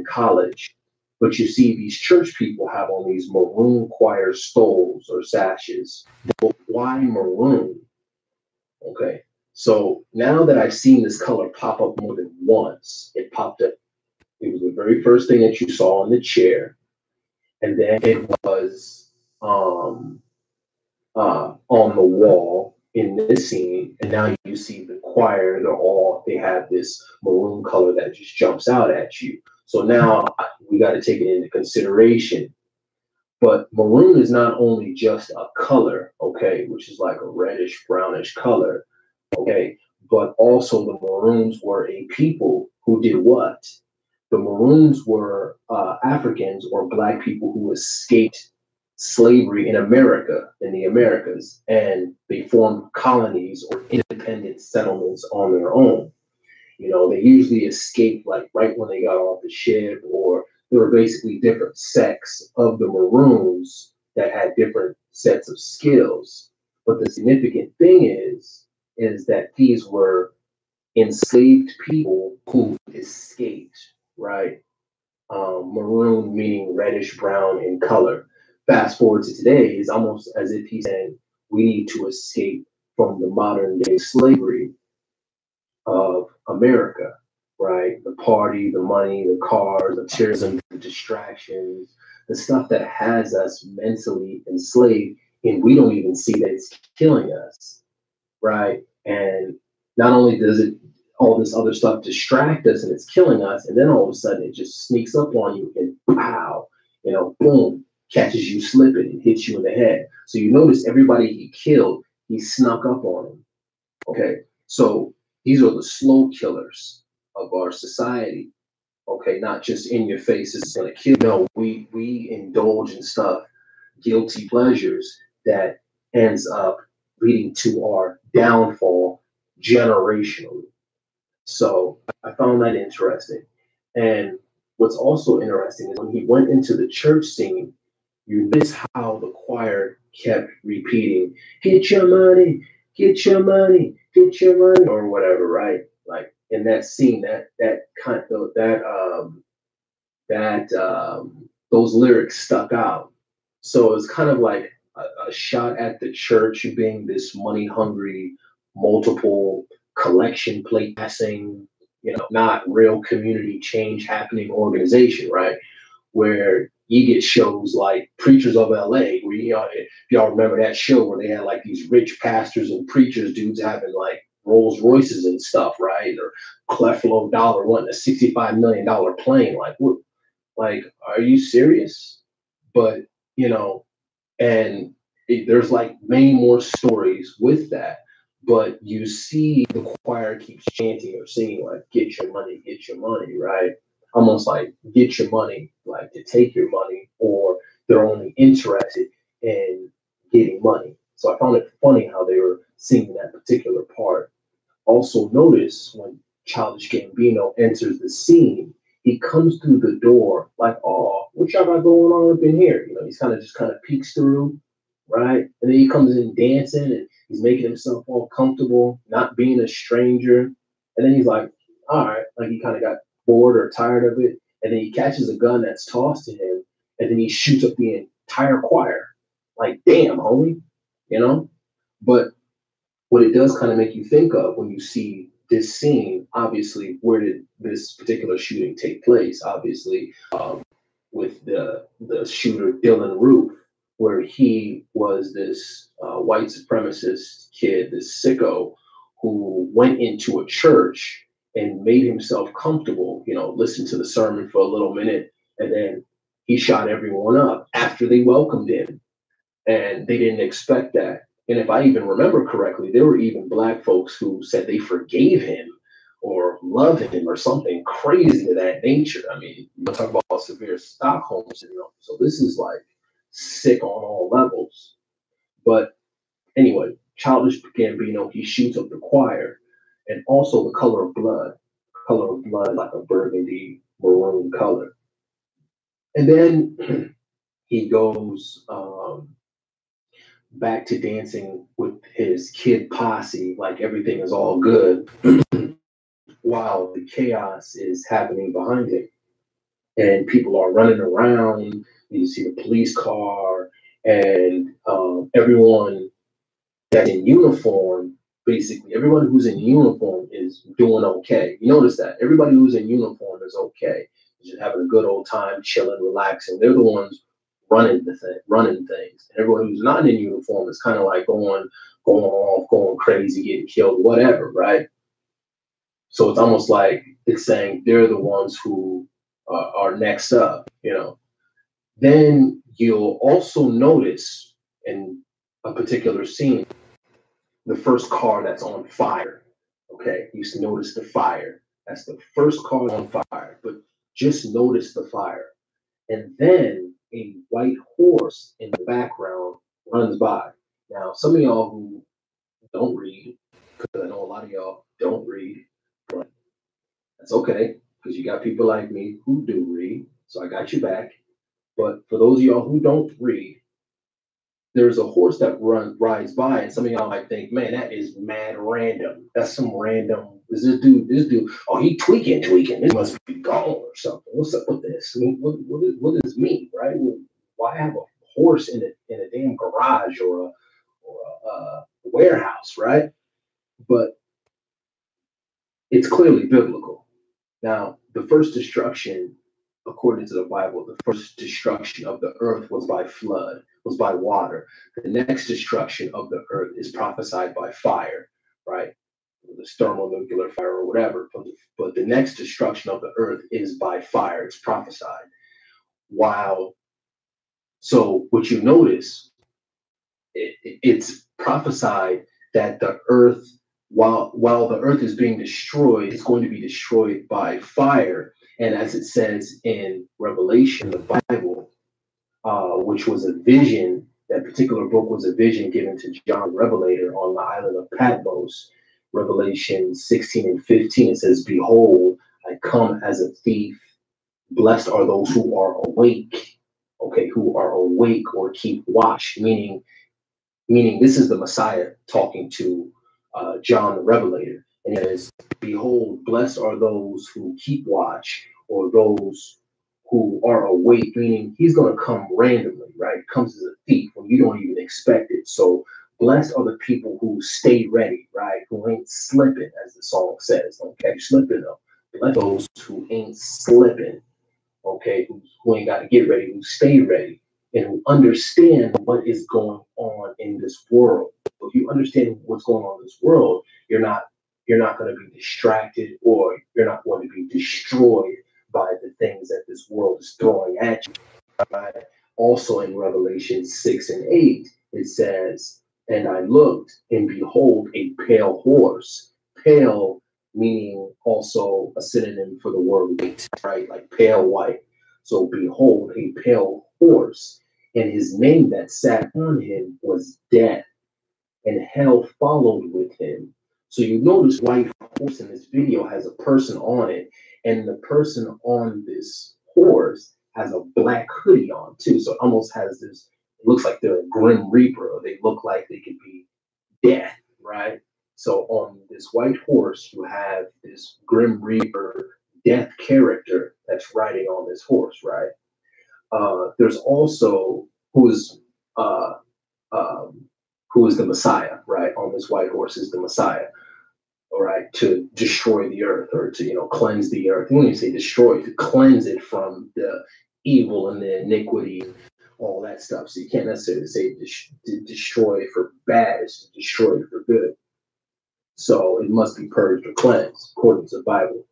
college. But you see these church people have on these maroon choir stoles or sashes. But why maroon? Okay, so now that I've seen this color pop up more than once, it popped up. It was the very first thing that you saw on the chair, and then it was on the wall in this scene, and now you see the choir. They have this maroon color that just jumps out at you. So now we got to take it into consideration. But maroon is not only just a color, okay, which is like a reddish, brownish color, okay, but also the Maroons were a people who did what? The Maroons were Africans or Black people who escaped slavery in America, in the Americas, and they formed colonies or independent settlements on their own. They usually escaped like right when they got off the ship, or there were basically different sects of the Maroons that had different sets of skills. But the significant thing is that these were enslaved people who escaped, right? Maroon meaning reddish brown in color. Fast forward to today, it's almost as if he's saying we need to escape from the modern day slavery of America, right? The party, the money, the cars, the tourism, the distractions, the stuff that has us mentally enslaved, and we don't even see that it's killing us, right? And not only does it all this other stuff distract us and it's killing us, and then all of a sudden it just sneaks up on you and pow, boom, catches you slipping and hits you in the head. So you notice everybody he killed, he snuck up on them. Okay, so these are the slow killers of our society. Okay, not just in your face, it's gonna kill. No, we indulge in stuff, guilty pleasures that ends up leading to our downfall generationally. So I found that interesting. And what's also interesting is when he went into the church scene, you notice how the choir kept repeating, "Get your money, get your money, get your money," or whatever, right? Like in that scene, those lyrics stuck out. So it's kind of like a shot at the church being this money hungry, multiple collection plate passing, not real community change happening organization, right? Where you get shows like Preachers of LA, where if y'all remember that show where they had like these rich pastors and preachers dudes having like Rolls Royces and stuff, right? Or Creflo Dollar wanting a $65 million plane. Like, what? Like, are you serious? But and there's like many more stories with that. But you see the choir keeps chanting or singing like, get your money, right? Almost like get your money, like to take your money, or they're only interested in getting money. So I found it funny how they were singing that particular part. Also notice when Childish Gambino enters the scene, he comes through the door like, "Oh, what y'all got going on up in here?" He's kind of peeks through, right? And then he comes in dancing and he's making himself all comfortable, not being a stranger. And then he's like, all right, like he kind of got bored or tired of it. And then he catches a gun that's tossed to him, and then he shoots up the entire choir. Like, damn, homie, you know? But what it does kind of make you think of when you see this scene, obviously, where did this particular shooting take place? Obviously, with the shooter Dylan Roof, where he was this white supremacist kid, this sicko, who went into a church and made himself comfortable, listened to the sermon for a little minute, and then he shot everyone up after they welcomed him. And they didn't expect that. And if I even remember correctly, there were even Black folks who said they forgave him or loved him or something crazy of that nature. I mean, you talk about severe Stockholm syndrome. So this is like sick on all levels. But anyway, Childish Gambino, he shoots up the choir, and also the color of blood like a burgundy maroon color. And then he goes back to dancing with his kid posse, like everything is all good, while the chaos is happening behind him. And people are running around. You see the police car, and everyone that's in uniform, basically, everyone who's in uniform is doing okay. You notice that everybody who's in uniform is okay. Just having a good old time, chilling, relaxing. They're the ones running things. And everyone who's not in uniform is kind of like going off, going crazy, getting killed, whatever, right? So it's almost like it's saying they're the ones who are next up, Then you'll also notice in a particular scene, the first car that's on fire. Okay, you notice the fire. That's the first car on fire, but just notice the fire. And then a white horse in the background runs by. Now, some of y'all who don't read, because I know a lot of y'all don't read, but that's okay, because you got people like me who do read. So I got you back. But for those of y'all who don't read, there's a horse that rides by, and some of y'all might think, man, that is mad random. That's some random. Is this dude, oh, he tweaking. This must be gone or something. What's up with this? I mean, what does this mean, right? Well, why have a horse in a damn garage or a warehouse, right? But it's clearly biblical. Now, the first destruction, according to the Bible, the first destruction of the earth was by flood, was by water. The next destruction of the earth is prophesied by fire, right? The thermonuclear fire or whatever. But the next destruction of the earth is by fire. It's prophesied. Wow. So what you notice, it's prophesied that the earth, while the earth is being destroyed, it's going to be destroyed by fire. And as it says in Revelation, the Bible, which was a vision, that particular book was a vision given to John the Revelator on the island of Patmos. Revelation 16 and 15, it says, behold, I come as a thief. Blessed are those who are awake, okay, who are awake or keep watch, meaning this is the Messiah talking to John the Revelator. And it says, behold, blessed are those who keep watch, or those who are awake, meaning he's going to come randomly, right? Comes as a thief when you don't even expect it. So blessed are the people who stay ready, right? Who ain't slipping, as the song says. Don't catch slipping though. Bless those who ain't slipping, okay? Who ain't got to get ready, who stay ready, and who understand what is going on in this world. If you understand what's going on in this world, you're not going to be distracted, or you're not going to be destroyed by the things that this world is throwing at you. Right? Also in Revelation 6 and 8, it says, and I looked, and behold, a pale horse. Pale meaning also a synonym for the word white, right? Like pale white. So behold, a pale horse, and his name that sat on him was Death, and hell followed with him. So you notice white horse in this video has a person on it, and the person on this horse has a black hoodie on too. So it almost has this, it looks like they're a Grim Reaper, or they look like they could be death, right? So on this white horse, you have this Grim Reaper death character that's riding on this horse, right? There's also who is the Messiah, right? On this white horse is the Messiah, all right, to destroy the earth, or to, cleanse the earth. When you say destroy, to cleanse it from the evil and the iniquity, all that stuff. So you can't necessarily say destroy for bad, it's to destroy for good. So it must be purged or cleansed, according to the Bible.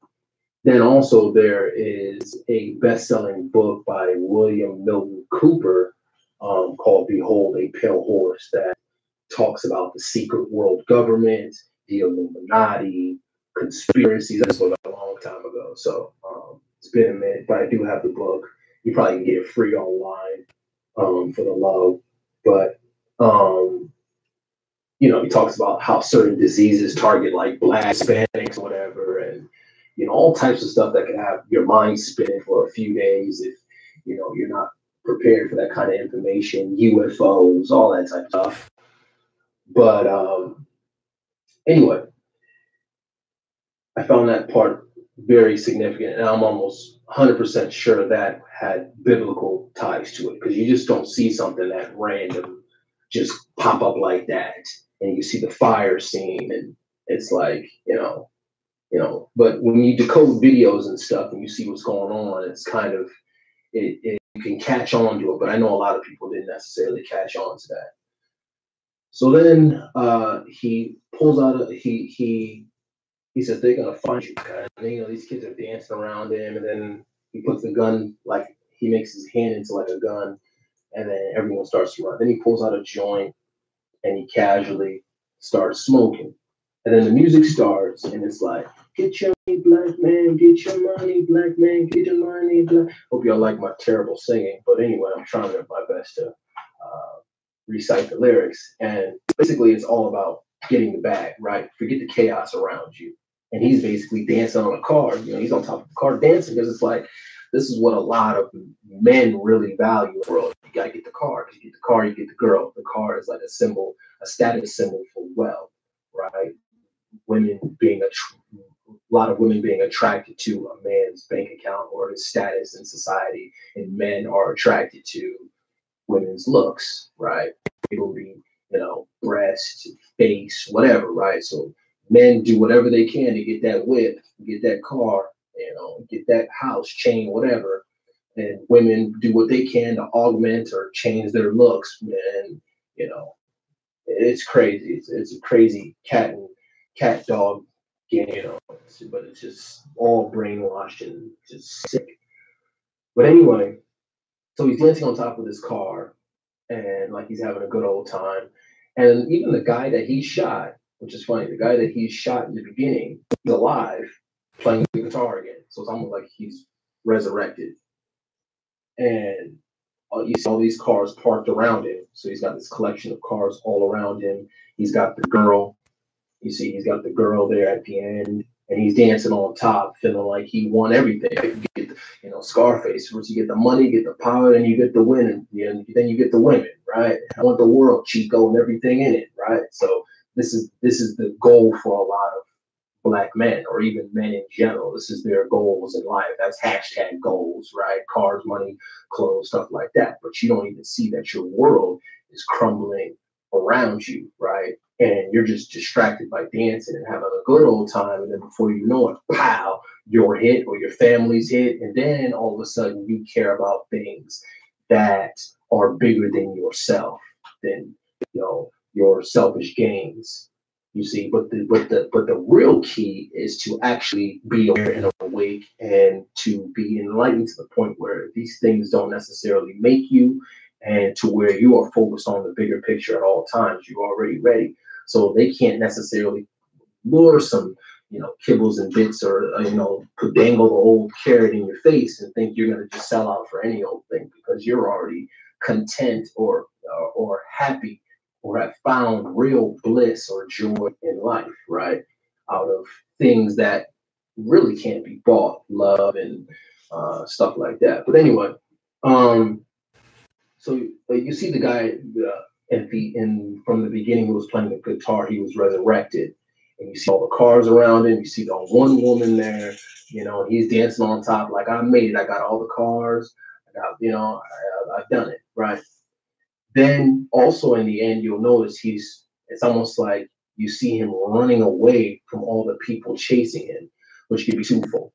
Then also there is a best-selling book by William Milton Cooper called Behold, a Pale Horse, that talks about the secret world government, the Illuminati, conspiracies. That's a long time ago. So it's been a minute, but I do have the book. You probably can get it free online for the love. But, he talks about how certain diseases target like Black, Hispanics, whatever, and, all types of stuff that can have your mind spinning for a few days if, you're not prepared for that kind of information, UFOs, all that type of stuff. But anyway, I found that part very significant, and I'm almost 100% sure that had biblical ties to it, because you just don't see something that random just pop up like that, and you see the fire scene, and it's like, but when you decode videos and stuff and you see what's going on, it's kind of, you can catch on to it, but I know a lot of people didn't necessarily catch on to that. So then he pulls out he says, they're gonna find you, guys. And these kids are dancing around him, and then he puts the gun, like he makes his hand into like a gun, and then everyone starts to run. Then he pulls out a joint and he casually starts smoking. And then the music starts, and it's like, get your money, black man, get your money, black man, get your money, black. Hope y'all like my terrible singing, but anyway, I'm trying my best to recite the lyrics. And basically, it's all about getting the bag, right? Forget the chaos around you. And he's basically dancing on a car. He's on top of the car dancing, because it's like this is what a lot of men really value in the world. You gotta get the car. You get the car, you get the girl. The car is like a symbol, a status symbol for wealth, right? Women being a lot of women being attracted to a man's bank account or his status in society, and men are attracted to women's looks, right? Booty, breast, face, whatever, right? So men do whatever they can to get that whip, get that car, get that house, chain, whatever. And women do what they can to augment or change their looks. And, it's crazy. It's a crazy cat dog game, but it's just all brainwashed and just sick. But anyway, so he's dancing on top of this car and like he's having a good old time. And even the guy that he shot, which is funny, the guy that he shot in the beginning, he's alive playing the guitar again. So it's almost like he's resurrected. And you see all these cars parked around him. So he's got this collection of cars all around him. He's got the girl. You see, he's got the girl there at the end, and he's dancing on top, feeling like he won everything. You get Scarface. Once you get the money, get the power, then you get the winning. Then you get the women, right? I want the world, Chico, and everything in it, right? So this is the goal for a lot of Black men, or even men in general. This is their goals in life. That's hashtag goals, right? Cars, money, clothes, stuff like that. But you don't even see that your world is crumbling around you, right? And you're just distracted by dancing and having a good old time. And then before you know it, pow, you're hit or your family's hit. And then all of a sudden you care about things that are bigger than yourself, than, your selfish gains. You see, but the real key is to actually be aware and awake and to be enlightened to the point where these things don't necessarily make you, and to where you are focused on the bigger picture at all times. You're already ready. So they can't necessarily lure some, kibbles and bits or, dangle the old carrot in your face and think you're going to just sell out for any old thing, because you're already content or happy, or have found real bliss or joy in life, right? Out of things that really can't be bought, love and stuff like that. But anyway, so you see the guy from the beginning who was playing the guitar, he was resurrected. And you see all the cars around him. You see the one woman there, and he's dancing on top like, I made it. I got all the cars. I got, I've done it, right? Then also in the end, you'll notice it's almost like you see him running away from all the people chasing him, which could be twofold.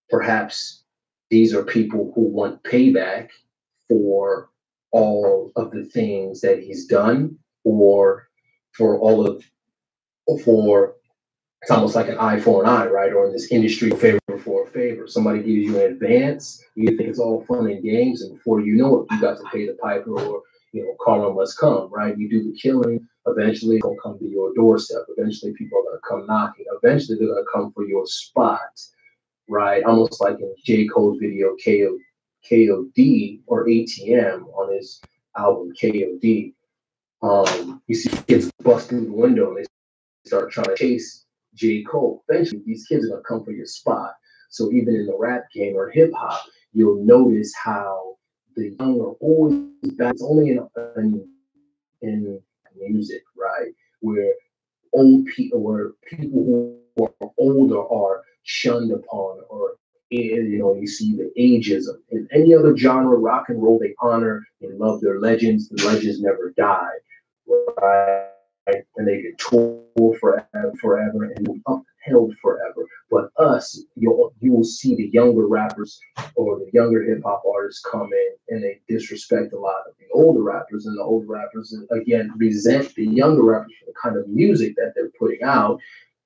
Perhaps these are people who want payback for all of the things that he's done, or it's almost like an eye for an eye, right? Or in this industry, favor for a favor. Somebody gives you an advance, you think it's all fun and games, and before you know it, you got to pay the piper, or karma must come, right? You do the killing, eventually it's gonna come to your doorstep. Eventually people are gonna come knocking. Eventually they're gonna come for your spot, right? Almost like in J. Cole's video KOD or ATM on his album KOD. You see kids bust through the window and they start trying to chase J. Cole. Eventually these kids are gonna come for your spot. So even in the rap game or hip hop, you'll notice how the young are always back. It's only in music, right? Where people who are older are shunned upon, or you see the ageism. In any other genre, rock and roll, they honor and love their legends. The legends never die, right? And they get tour forever and upheld forever. But us, you will see the younger rappers or the younger hip hop artists come in and they disrespect a lot of the older rappers, and the older rappers again resent the younger rappers for the kind of music that they're putting out,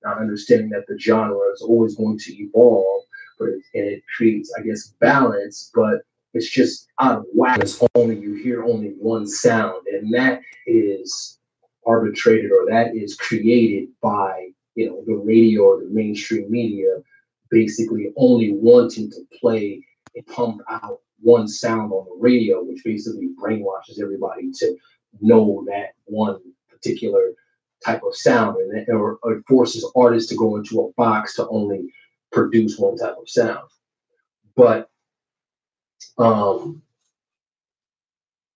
not understanding that the genre is always going to evolve, and it creates, I guess, balance, but it's just out of whack. You hear only one sound, and that is arbitrated, or that is created by the radio or the mainstream media, basically only wanting to play and pump out one sound on the radio, which basically brainwashes everybody to know that one particular type of sound, and or it forces artists to go into a box to only produce one type of sound. But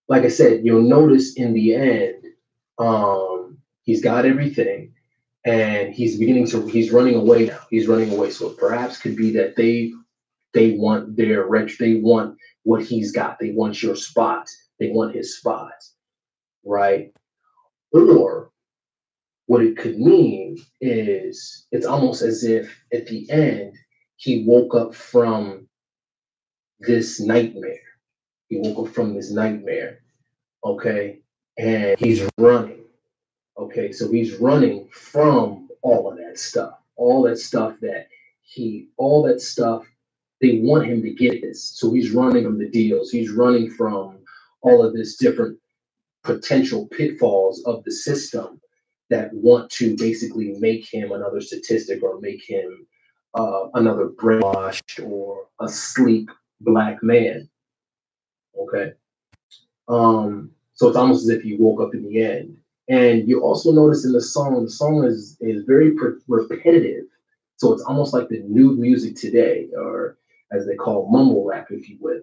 like I said, you'll notice in the end, he's got everything, and he's running away now. He's running away. So it perhaps could be that they want they want what he's got. They want your spot. They want his spot, right? Or what it could mean is it's almost as if at the end he woke up from this nightmare. He woke up from this nightmare, okay? And he's running, okay? So he's running from all of that stuff, they want him to get this. So he's running from the deals. He's running from all of this different potential pitfalls of the system that want to basically make him another statistic or make him another brainwashed or asleep black man. Okay. So it's almost as if you woke up in the end. And you also notice in the song is very repetitive. So it's almost like the new music today, or as they call mumble rap, if you will.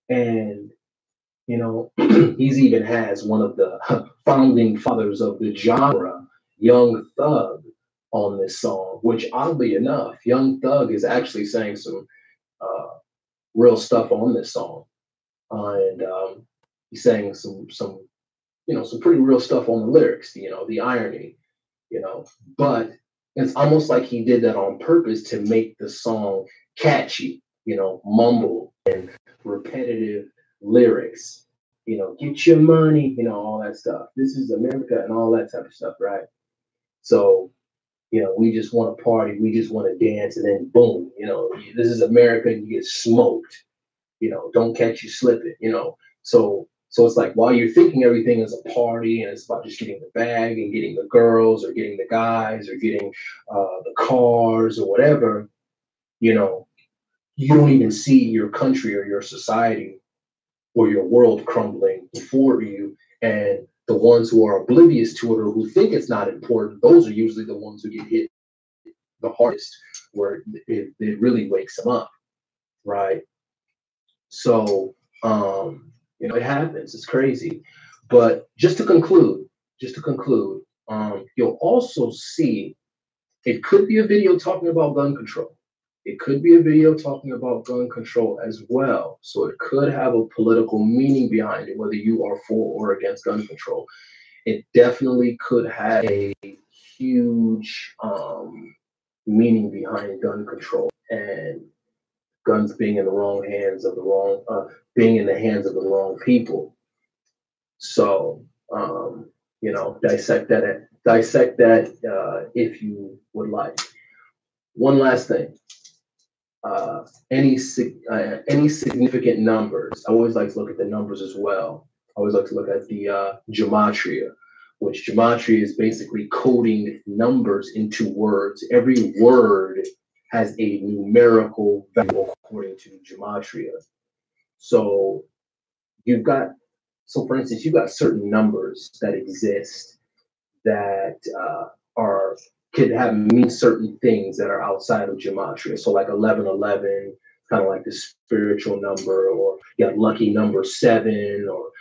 And, you know, he's even has one of the founding fathers of the genre, Young Thug, on this song, which oddly enough, Young Thug is actually saying some real stuff on this song. And he's saying some pretty real stuff on the lyrics, the irony, but it's almost like he did that on purpose to make the song catchy, mumble and repetitive lyrics, get your money, all that stuff. This is America and all that type of stuff, right? So, we just want to party, we just want to dance, and then boom, this is America and you get smoked, don't catch you slipping, So it's like while you're thinking everything is a party and it's about just getting the bag and getting the girls or getting the guys or getting the cars or whatever, you don't even see your country or your society or your world crumbling before you. And the ones who are oblivious to it or who think it's not important, those are usually the ones who get hit the hardest, where it really wakes them up, right? So, it happens. It's crazy. But just to conclude, you'll also see it could be a video talking about gun control. It could be a video talking about gun control as well. So it could have a political meaning behind it, whether you are for or against gun control. It definitely could have a huge meaning behind gun control and guns being in the wrong hands of the wrong, being in the hands of the wrong people. So, dissect that if you would like. One last thing. Any significant numbers? I always like to look at the numbers as well. I always like to look at the gematria, which gematria is basically coding numbers into words. Every word has a numerical value according to gematria. So for instance, you've got certain numbers that exist that could mean certain things that are outside of gematria. So like 1111, kind of like the spiritual number, or you got lucky number 7, or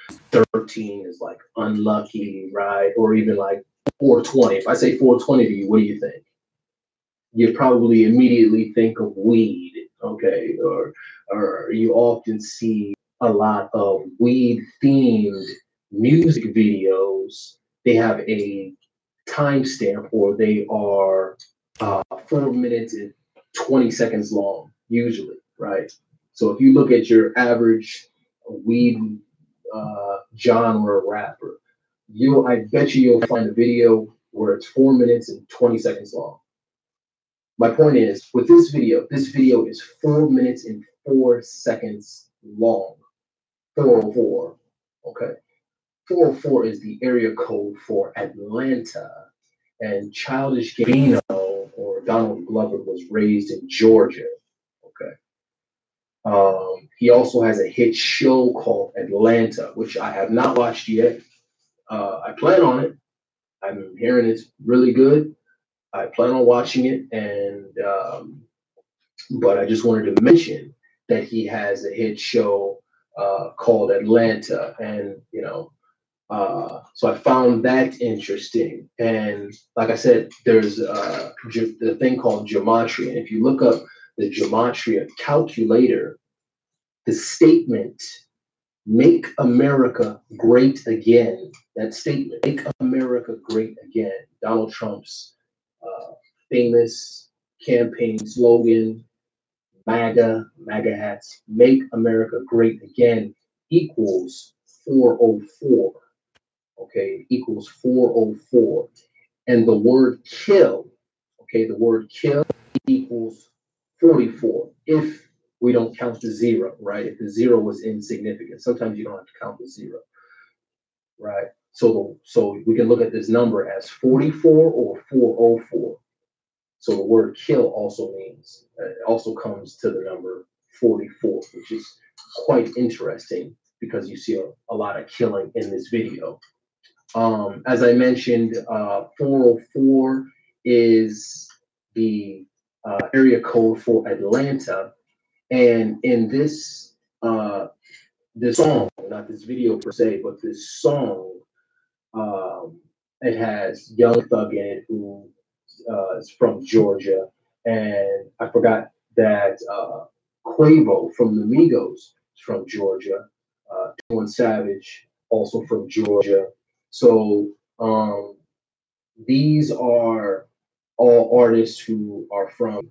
13 is like unlucky, right? Or even like 420. If I say 420 to you, what do you think? You probably immediately think of weed, okay? Or you often see a lot of weed-themed music videos. They have a timestamp, or they are 4 minutes and 20 seconds long, usually, right? So if you look at your average weed genre rapper, I bet you'll find a video where it's 4 minutes and 20 seconds long. My point is, with this video is 4 minutes and 4 seconds long. 404, okay? 404 is the area code for Atlanta, and Childish Gambino, or Donald Glover, was raised in Georgia, okay? He also has a hit show called Atlanta, which I have not watched yet. I plan on it. I'm hearing it's really good. I plan on watching it, but I just wanted to mention that he has a hit show called Atlanta, and so I found that interesting. And like I said, there's the thing called gematria, and if you look up the gematria calculator, the statement "Make America Great Again," that statement, "Make America Great Again," Donald Trump's famous campaign slogan, MAGA hats, "Make America Great Again," equals 404. Okay, equals 404. And the word kill, okay, the word kill equals 44. If we don't count the zero, right? If the zero was insignificant, sometimes you don't have to count the zero, right? So we can look at this number as 44 or 404. So the word kill also means, also comes to the number 44, which is quite interesting because you see a lot of killing in this video. As I mentioned, 404 is the area code for Atlanta. And in this song, not this video per se, but this song, it has Young Thug in it, who is from Georgia. And I forgot that Quavo from the Migos is from Georgia. 21 Savage, also from Georgia. So these are all artists who are from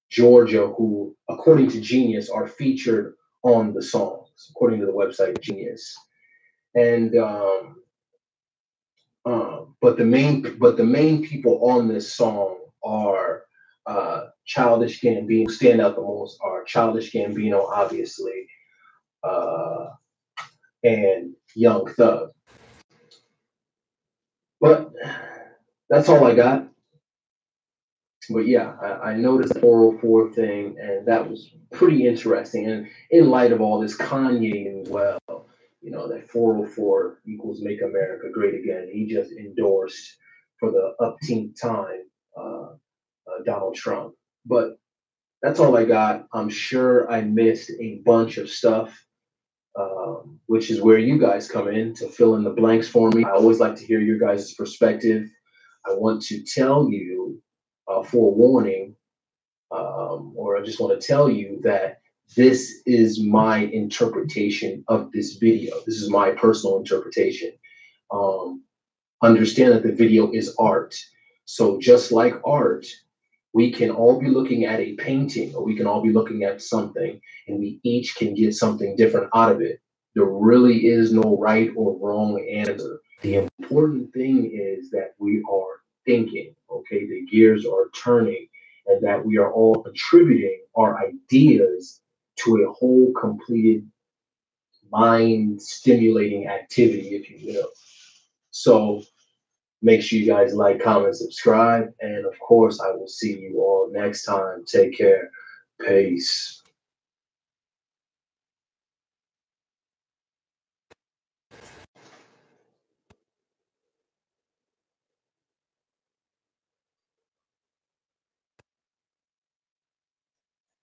Georgia who, according to Genius, are featured on the songs, according to the website Genius. And but the main people on this song are Childish Gambino. Stand out the most are Childish Gambino, obviously, and Young Thug. But that's all I got. But yeah, I noticed the 404 thing, and that was pretty interesting. And in light of all this Kanye as well, that 404 equals Make America Great Again. He just endorsed for the upteenth time Donald Trump. But that's all I got. I'm sure I missed a bunch of stuff, which is where you guys come in to fill in the blanks for me. I always like to hear your guys' perspective. I want to tell you, forewarning, or I just want to tell you that this is my interpretation of this video. This is my personal interpretation. Understand that the video is art. So just like art, we can all be looking at a painting, or we can all be looking at something, and we each can get something different out of it. There really is no right or wrong answer. The important thing is that we are thinking, okay? The gears are turning, and that we are all contributing our ideas to a whole completed mind-stimulating activity, if you will. So make sure you guys like, comment, subscribe, and of course, I will see you all next time. Take care. Peace.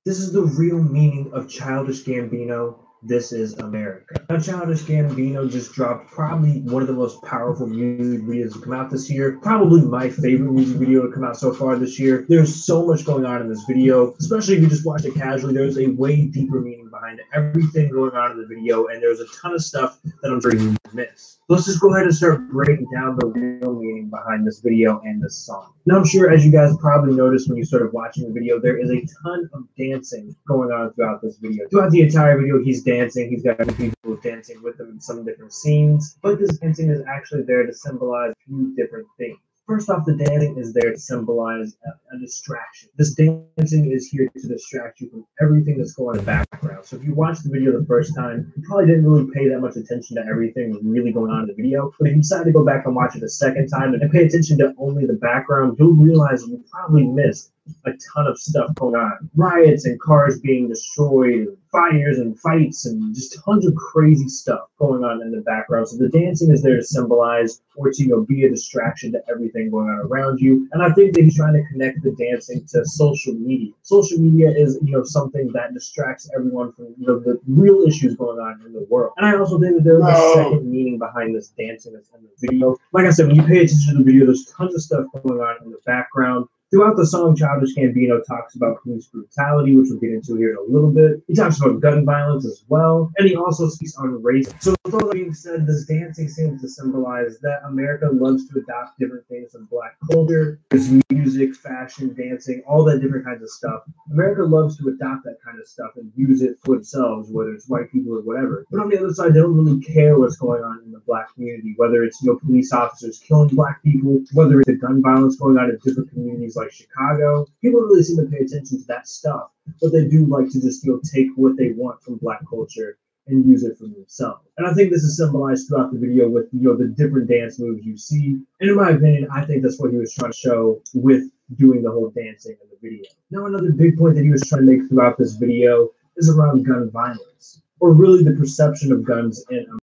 This is the real meaning of Childish Gambino. This is America. Now, Childish Gambino just dropped probably one of the most powerful music videos to come out this year. Probably my favorite music video to come out so far this year. There's so much going on in this video, especially if you just watch it casually. There's a way deeper meaning behind everything going on in the video, and there's a ton of stuff that I'm sure you miss. Let's just go ahead and start breaking down the real meaning behind this video and this song. Now, I'm sure, as you guys probably noticed when you started watching the video, there is a ton of dancing going on throughout this video. Throughout the entire video, he's dancing. He's got people dancing with him in some different scenes. But this dancing is actually there to symbolize a few different things. First off, the dancing is there to symbolize a distraction. This dancing is here to distract you from everything that's going on in the background. So if you watched the video the first time, you probably didn't really pay that much attention to everything really going on in the video. But if you decide to go back and watch it a second time and pay attention to only the background, you'll realize you probably missed a ton of stuff going on. Riots and cars being destroyed, and fires and fights, and just tons of crazy stuff going on in the background. So the dancing is there to symbolize or to, be a distraction to everything going on around you. And I think that he's trying to connect the dancing to social media. Social media is, something that distracts everyone from, the real issues going on in the world. And I also think that there's a second meaning behind this dancing that's in the video. Like I said, when you pay attention to the video, there's tons of stuff going on in the background. Throughout the song, Childish Gambino talks about police brutality, which we'll get into here in a little bit. He talks about gun violence as well, and he also speaks on race. So with all that being said, this dancing seems to symbolize that America loves to adopt different things from Black culture. There's music, fashion, dancing, all that different kinds of stuff. America loves to adopt that kind of stuff and use it for themselves, whether it's white people or whatever. But on the other side, they don't really care what's going on in the Black community, whether it's police officers killing Black people, whether it's the gun violence going on in different communities like Chicago. People don't really seem to pay attention to that stuff, but they do like to just take what they want from Black culture and use it for themselves. And I think this is symbolized throughout the video with the different dance moves you see. And in my opinion, I think that's what he was trying to show with doing the whole dancing in the video. Now, another big point that he was trying to make throughout this video is around gun violence, or really the perception of guns in America.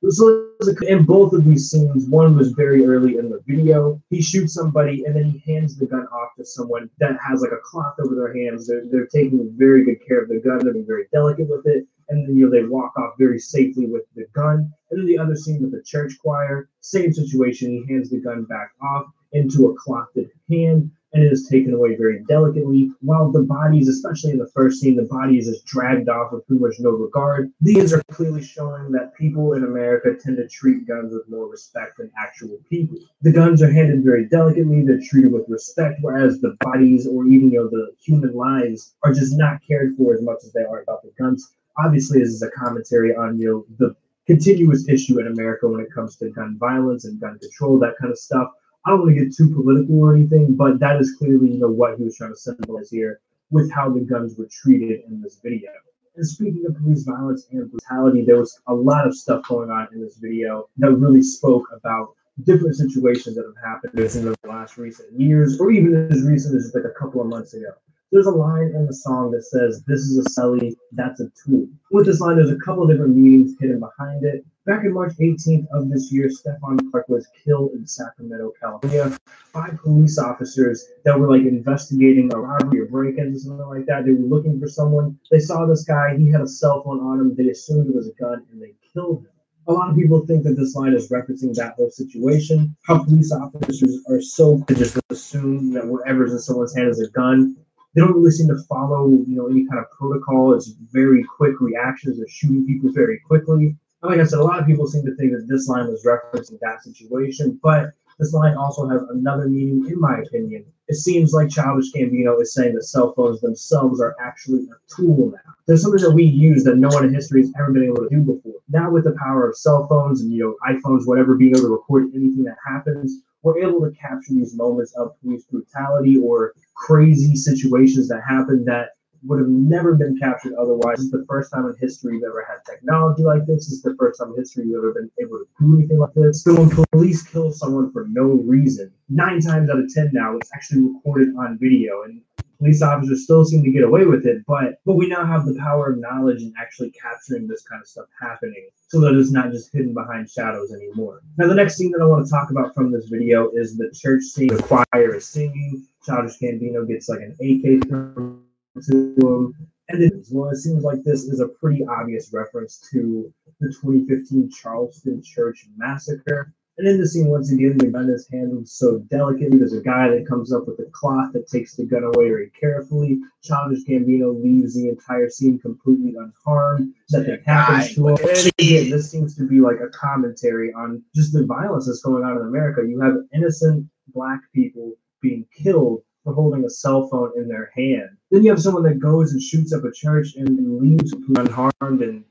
So in both of these scenes, one was very early in the video. He shoots somebody and then he hands the gun off to someone that has like a cloth over their hands. They're taking very good care of the gun. They're being very delicate with it. And then they walk off very safely with the gun. And then the other scene with the church choir, same situation. He hands the gun back off into a clothed hand, and it is taken away very delicately, while the bodies, especially in the first scene, the body is just dragged off with pretty much no regard. These are clearly showing that people in America tend to treat guns with more respect than actual people. The guns are handled very delicately, they're treated with respect, whereas the bodies or even the human lives are just not cared for as much as they are about the guns. Obviously, this is a commentary on the continuous issue in America when it comes to gun violence and gun control, that kind of stuff. I don't want to get too political or anything, but that is clearly, what he was trying to symbolize here with how the guns were treated in this video. And speaking of police violence and brutality, there was a lot of stuff going on in this video that really spoke about different situations that have happened in the last recent years, or even as recent as like a couple of months ago. There's a line in the song that says, "This is a celly, that's a tool." With this line, there's a couple of different meanings hidden behind it. Back in March 18th of this year, Stephon Clark was killed in Sacramento, California, by police officers that were investigating a robbery or break-in or something like that. They were looking for someone. They saw this guy. He had a cell phone on him. They assumed it was a gun, and they killed him. A lot of people think that this line is referencing that whole situation, how police officers are so to just assume that whatever's in someone's hand is a gun. They don't really seem to follow, any kind of protocol. It's very quick reactions. They're shooting people very quickly. And like I said, a lot of people seem to think that this line was referencing that situation, but this line also has another meaning, in my opinion. It seems like Childish Gambino is saying that cell phones themselves are actually a tool now. There's something that we use that no one in history has ever been able to do before. Now with the power of cell phones and, iPhones, whatever, being able to record anything that happens, we're able to capture these moments of police brutality or crazy situations that happen that would have never been captured otherwise. This is the first time in history we've ever had technology like this. This is the first time in history we've ever been able to do anything like this. So when police kill someone for no reason, 9 times out of 10 now, it's actually recorded on video. And police officers still seem to get away with it, but we now have the power of knowledge and actually capturing this kind of stuff happening so that it's not just hidden behind shadows anymore. Now, the next scene that I want to talk about from this video is the church scene. The choir is singing. Childish Gambino gets an AK thrown to him. And then, it seems like this is a pretty obvious reference to the 2015 Charleston church massacre. And in the scene, once again, the gun is handled so delicately. There's a guy that comes up with a cloth that takes the gun away very carefully. Childish Gambino leaves the entire scene completely unharmed. Nothing happens to him. And again, this seems to be a commentary on just the violence that's going on in America. You have innocent Black people being killed for holding a cell phone in their hand. Then you have someone that goes and shoots up a church and leaves unharmed. And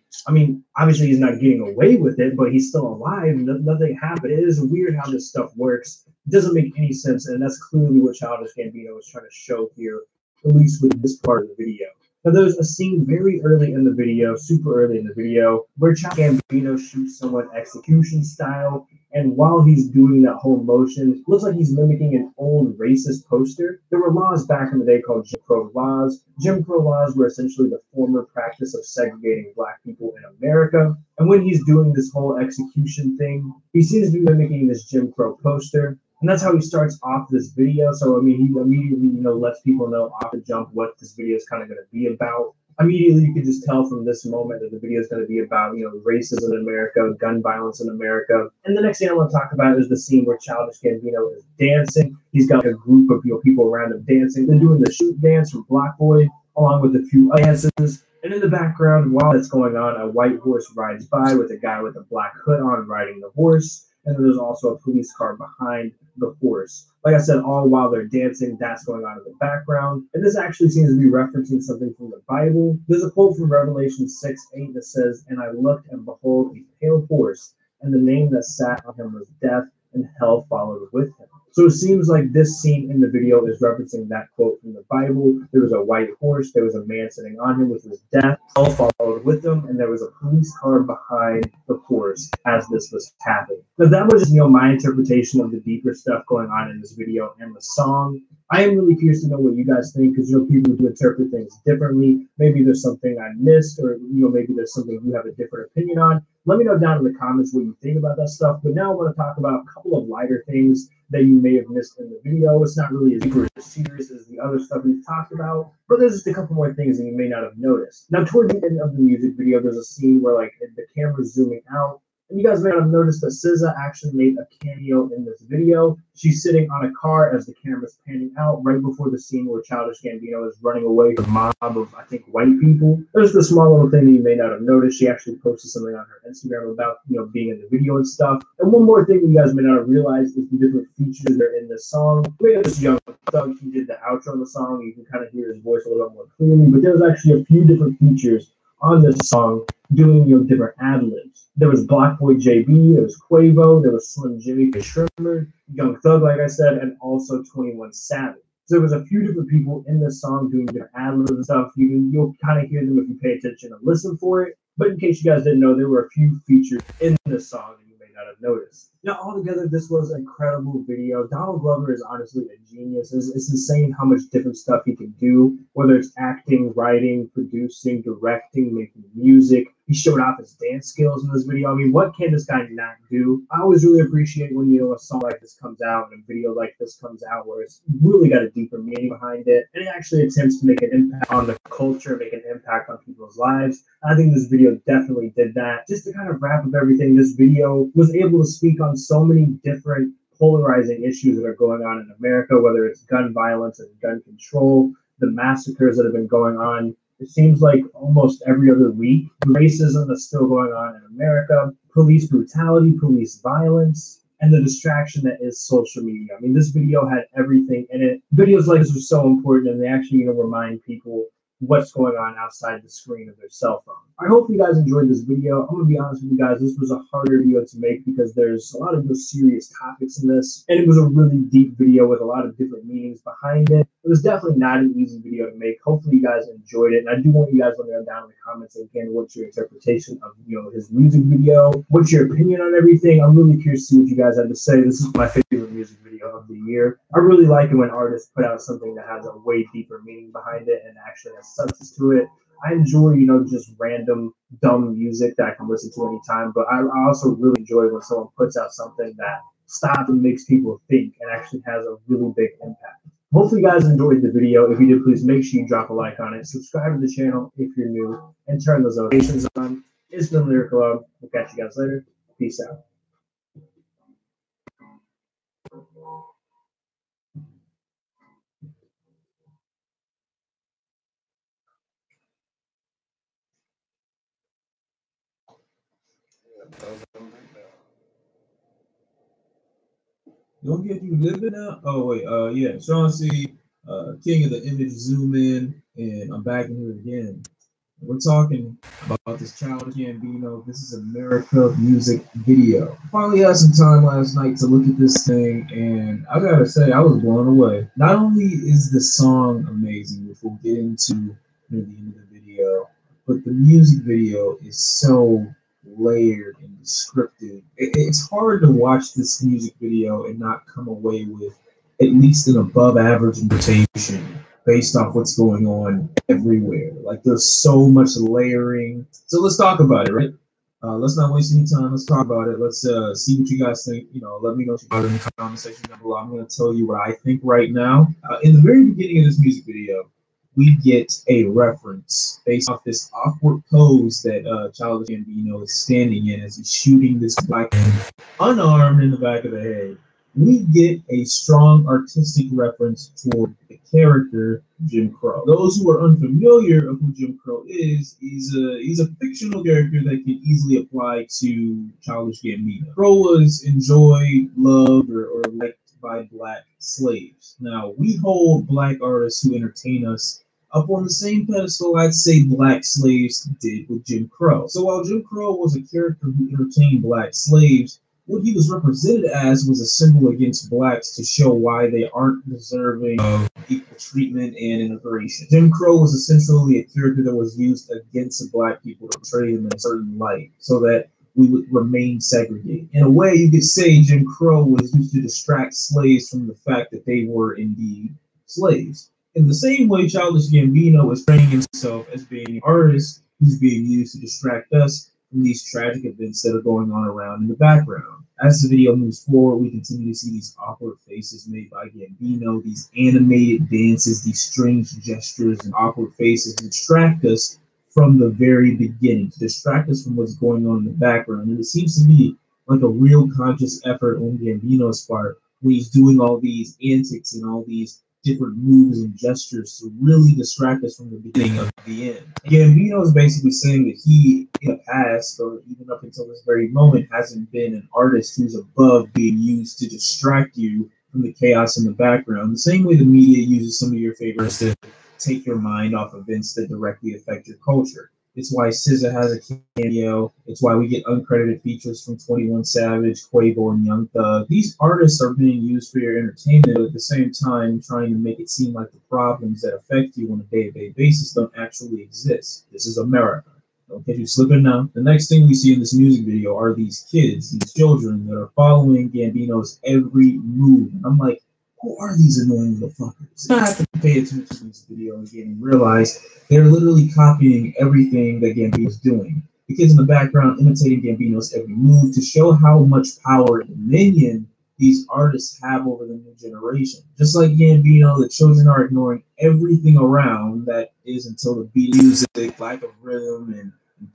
obviously he's not getting away with it, but he's still alive. Nothing happened. It is weird how this stuff works. It doesn't make any sense, and that's clearly what Childish Gambino was trying to show here, at least with this part of the video. Now, there's a scene very early in the video, super early in the video, where Childish Gambino shoots someone execution style, And while he's doing that whole motion, it looks like he's mimicking an old racist poster. There were laws back in the day called Jim Crow laws. Jim Crow laws were essentially the former practice of segregating black people in America. And when he's doing this whole execution thing, he seems to be mimicking this Jim Crow poster. And that's how he starts off this video. So, I mean, he immediately, lets people know off the jump what this video is kind of going to be about. Immediately, you could just tell from this moment that the video is going to be about, racism in America, gun violence in America. And the next thing I want to talk about is the scene where Childish Gambino is dancing. He's got a group of people around him dancing. They're doing the shoot dance from Black Boy, along with a few dances. And in the background, while that's going on, a white horse rides by with a guy with a black hood on riding the horse. And then there's also a police car behind the horse. Like I said, all while they're dancing, that's going on in the background. And this actually seems to be referencing something from the Bible. There's a quote from Revelation 6:8 that says, "And I looked, and behold, a pale horse, and the name that sat on him was Death, and hell followed with him." So it seems like this scene in the video is referencing that quote from the Bible. There was a white horse, there was a man sitting on him, which was death, hell followed with him, and there was a police car behind the horse as this was happening. Now that was just, my interpretation of the deeper stuff going on in this video and the song. I am really curious to know what you guys think, because people do interpret things differently. Maybe there's something I missed, or maybe there's something you have a different opinion on. Let me know down in the comments what you think about that stuff. But now I want to talk about a couple of lighter things that you may have missed in the video. It's not really as deep or as serious as the other stuff we've talked about, but there's just a couple more things that you may not have noticed. Now, toward the end of the music video, there's a scene where the camera's zooming out. And you guys may not have noticed that SZA actually made a cameo in this video. She's sitting on a car as the camera's panning out right before the scene where Childish Gambino is running away from a mob of, I think, white people. There's the small little thing that you may not have noticed. She actually posted something on her Instagram about, being in the video and stuff. And one more thing you guys may not have realized is the different features that are in this song. We have this Young Thug, he did the outro in the song. You can kind of hear his voice a little bit more clearly, but there's actually a few different features on this song doing different ad-libs. There was Black Boy JB, there was Quavo, there was Slim Jimmy Trimmer, Young Thug, like I said, and also 21 Savage. So there was a few different people in this song doing different ad-libs and stuff. You'll kind of hear them if you pay attention and listen for it. But in case you guys didn't know, there were a few features in this song that you may not have noticed. Now, altogether, this was an incredible video. Donald Glover is honestly a genius. It's insane how much different stuff he can do, whether it's acting, writing, producing, directing, making music. He showed off his dance skills in this video. I mean, what can this guy not do? I always really appreciate when, a song like this comes out and a video like this comes out where it's really got a deeper meaning behind it, and it actually attempts to make an impact on the culture, make an impact on people's lives. I think this video definitely did that. Just to kind of wrap up everything, this video was able to speak on so many different polarizing issues that are going on in America, whether it's gun violence and gun control, the massacres that have been going on. It seems like almost every other week, racism that's still going on in America, police brutality, police violence, and the distraction that is social media. I mean, this video had everything in it. Videos like this are so important, and they actually, remind people what's going on outside the screen of their cell phone. I hope you guys enjoyed this video. I'm gonna be honest with you guys, this was a harder video to make because there's a lot of those serious topics in this, and it was a really deep video with a lot of different meanings behind it. It was definitely not an easy video to make. Hopefully you guys enjoyed it, and I do want you guys to let me know down in the comments again what's your interpretation of his music video. What's your opinion on everything? I'm really curious to see what you guys had to say. This is my favorite music video of the year. I really like it when artists put out something that has a way deeper meaning behind it and actually has substance to it. I enjoy, just random, dumb music that I can listen to anytime, but I also really enjoy when someone puts out something that stops and makes people think and actually has a really big impact. Hopefully you guys enjoyed the video. If you did, please make sure you drop a like on it, subscribe to the channel if you're new, and turn those notifications on. It's been Lyrical Love. We'll catch you guys later. Peace out. Don't get you living now. Oh wait, yeah. Sean C, King of the Image, zoom in, and I'm back in here again. We're talking about this Childish Gambino. This is America music video. Finally had some time last night to look at this thing, and I gotta say I was blown away. Not only is the song amazing, which we'll get into near the end of the video, but the music video is so layered and descriptive. It's hard to watch this music video and not come away with at least an above average interpretation based off what's going on everywhere. Like there's so much layering. So let's talk about it, right? Let's not waste any time. Let's talk about it. Let's see what you guys think. Let me know what you guys in the comment section down below. I'm going to tell you what I think right now. In the very beginning of this music video, we get a reference based off this awkward pose that Childish Gambino is standing in as he's shooting this black man unarmed in the back of the head. We get a strong artistic reference toward the character Jim Crow. Those who are unfamiliar of who Jim Crow is, he's a fictional character that can easily apply to Childish Gambino. Crow was enjoyed, loved, or liked by black slaves. Now, we hold black artists who entertain us up on the same pedestal I'd say black slaves did with Jim Crow. So while Jim Crow was a character who entertained black slaves, what he was represented as was a symbol against blacks to show why they aren't deserving of equal treatment and integration. Jim Crow was essentially a character that was used against black people to portray them in a certain light so that we would remain segregated. In a way, you could say Jim Crow was used to distract slaves from the fact that they were indeed slaves. In the same way, Childish Gambino is training himself as being an artist who's being used to distract us from these tragic events that are going on around in the background. As the video moves forward, we continue to see these awkward faces made by Gambino, these animated dances, these strange gestures and awkward faces to distract us from the very beginning, to distract us from what's going on in the background. And it seems to be like a real conscious effort on Gambino's part when he's doing all these antics and all these different moves and gestures to really distract us from the beginning of the end. Gambino is basically saying that he, in the past, or even up until this very moment, hasn't been an artist who's above being used to distract you from the chaos in the background. The same way the media uses some of your favorites to take your mind off events that directly affect your culture. It's why SZA has a cameo. It's why we get uncredited features from 21 Savage, Quavo, and Young Thug. These artists are being used for your entertainment, but at the same time trying to make it seem like the problems that affect you on a day-to-day basis don't actually exist. This is America. Don't get you slipping now. The next thing we see in this music video are these kids, these children that are following Gambino's every move. And I'm like, who are these annoying little fuckers? I have to pay attention to this video again and realize they're literally copying everything that Gambino's doing. The kids in the background imitating Gambino's every move to show how much power and dominion these artists have over the new generation. Just like Gambino, the children are ignoring everything around that is until the beat music, lack of rhythm, and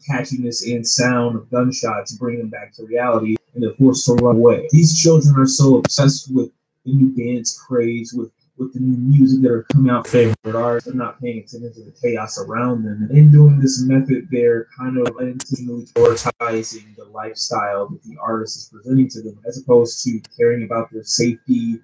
catchiness and sound of gunshots bring them back to reality, and they're forced to run away. These children are so obsessed with the new dance craze, with the new music that are coming out, favorite artists, they're not paying attention to the chaos around them. And in doing this method, they're kind of unintentionally prioritizing the lifestyle that the artist is presenting to them, as opposed to caring about their safety,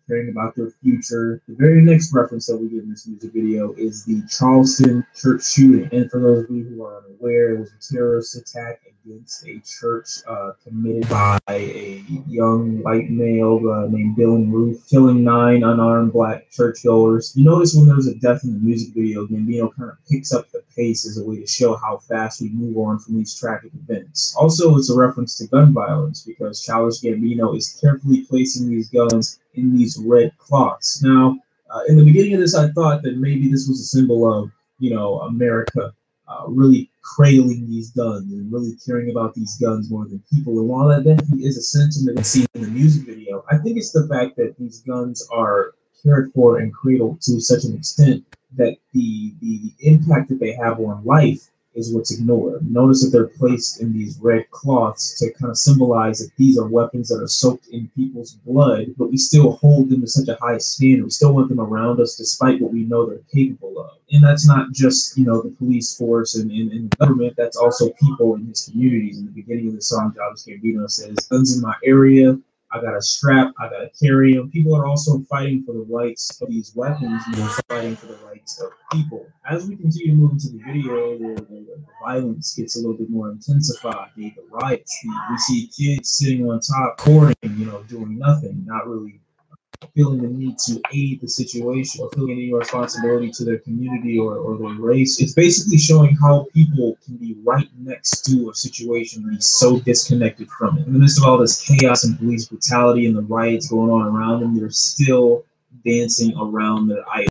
caring about their future. The very next reference that we get in this music video is the Charleston church shooting. And for those of you who are unaware, it was a terrorist attack against a church committed by a young white male named Dylan Roof, killing 9 unarmed black churchgoers. You notice when there's a death in the music video, Gambino kind of picks up the pace as a way to show how fast we move on from these tragic events. Also, it's a reference to gun violence because Childish Gambino is carefully placing these guns in these red cloths. Now, in the beginning of this, I thought that maybe this was a symbol of, America really cradling these guns and really caring about these guns more than people. And while that definitely is a sentiment that's seen in the music video, I think it's the fact that these guns are cared for and cradled to such an extent that the impact that they have on life is what's ignored. Notice that they're placed in these red cloths to kind of symbolize that these are weapons that are soaked in people's blood, but we still hold them to such a high standard. We still want them around us despite what we know they're capable of. And that's not just, the police force and the government, that's also people in his communities. In the beginning of the song, Childish Gambino says, guns in my area, I got a strap, I got to carry them. People are also fighting for the rights of these weapons, fighting for the rights of people. As we continue to move into the video, the violence gets a little bit more intensified. The riots, we see kids sitting on top, recording, doing nothing, not really feeling the need to aid the situation or feeling any responsibility to their community or their race. It's basically showing how people can be right next to a situation and be so disconnected from it. In the midst of all this chaos and police brutality and the riots going on around them, they're still dancing around their idol.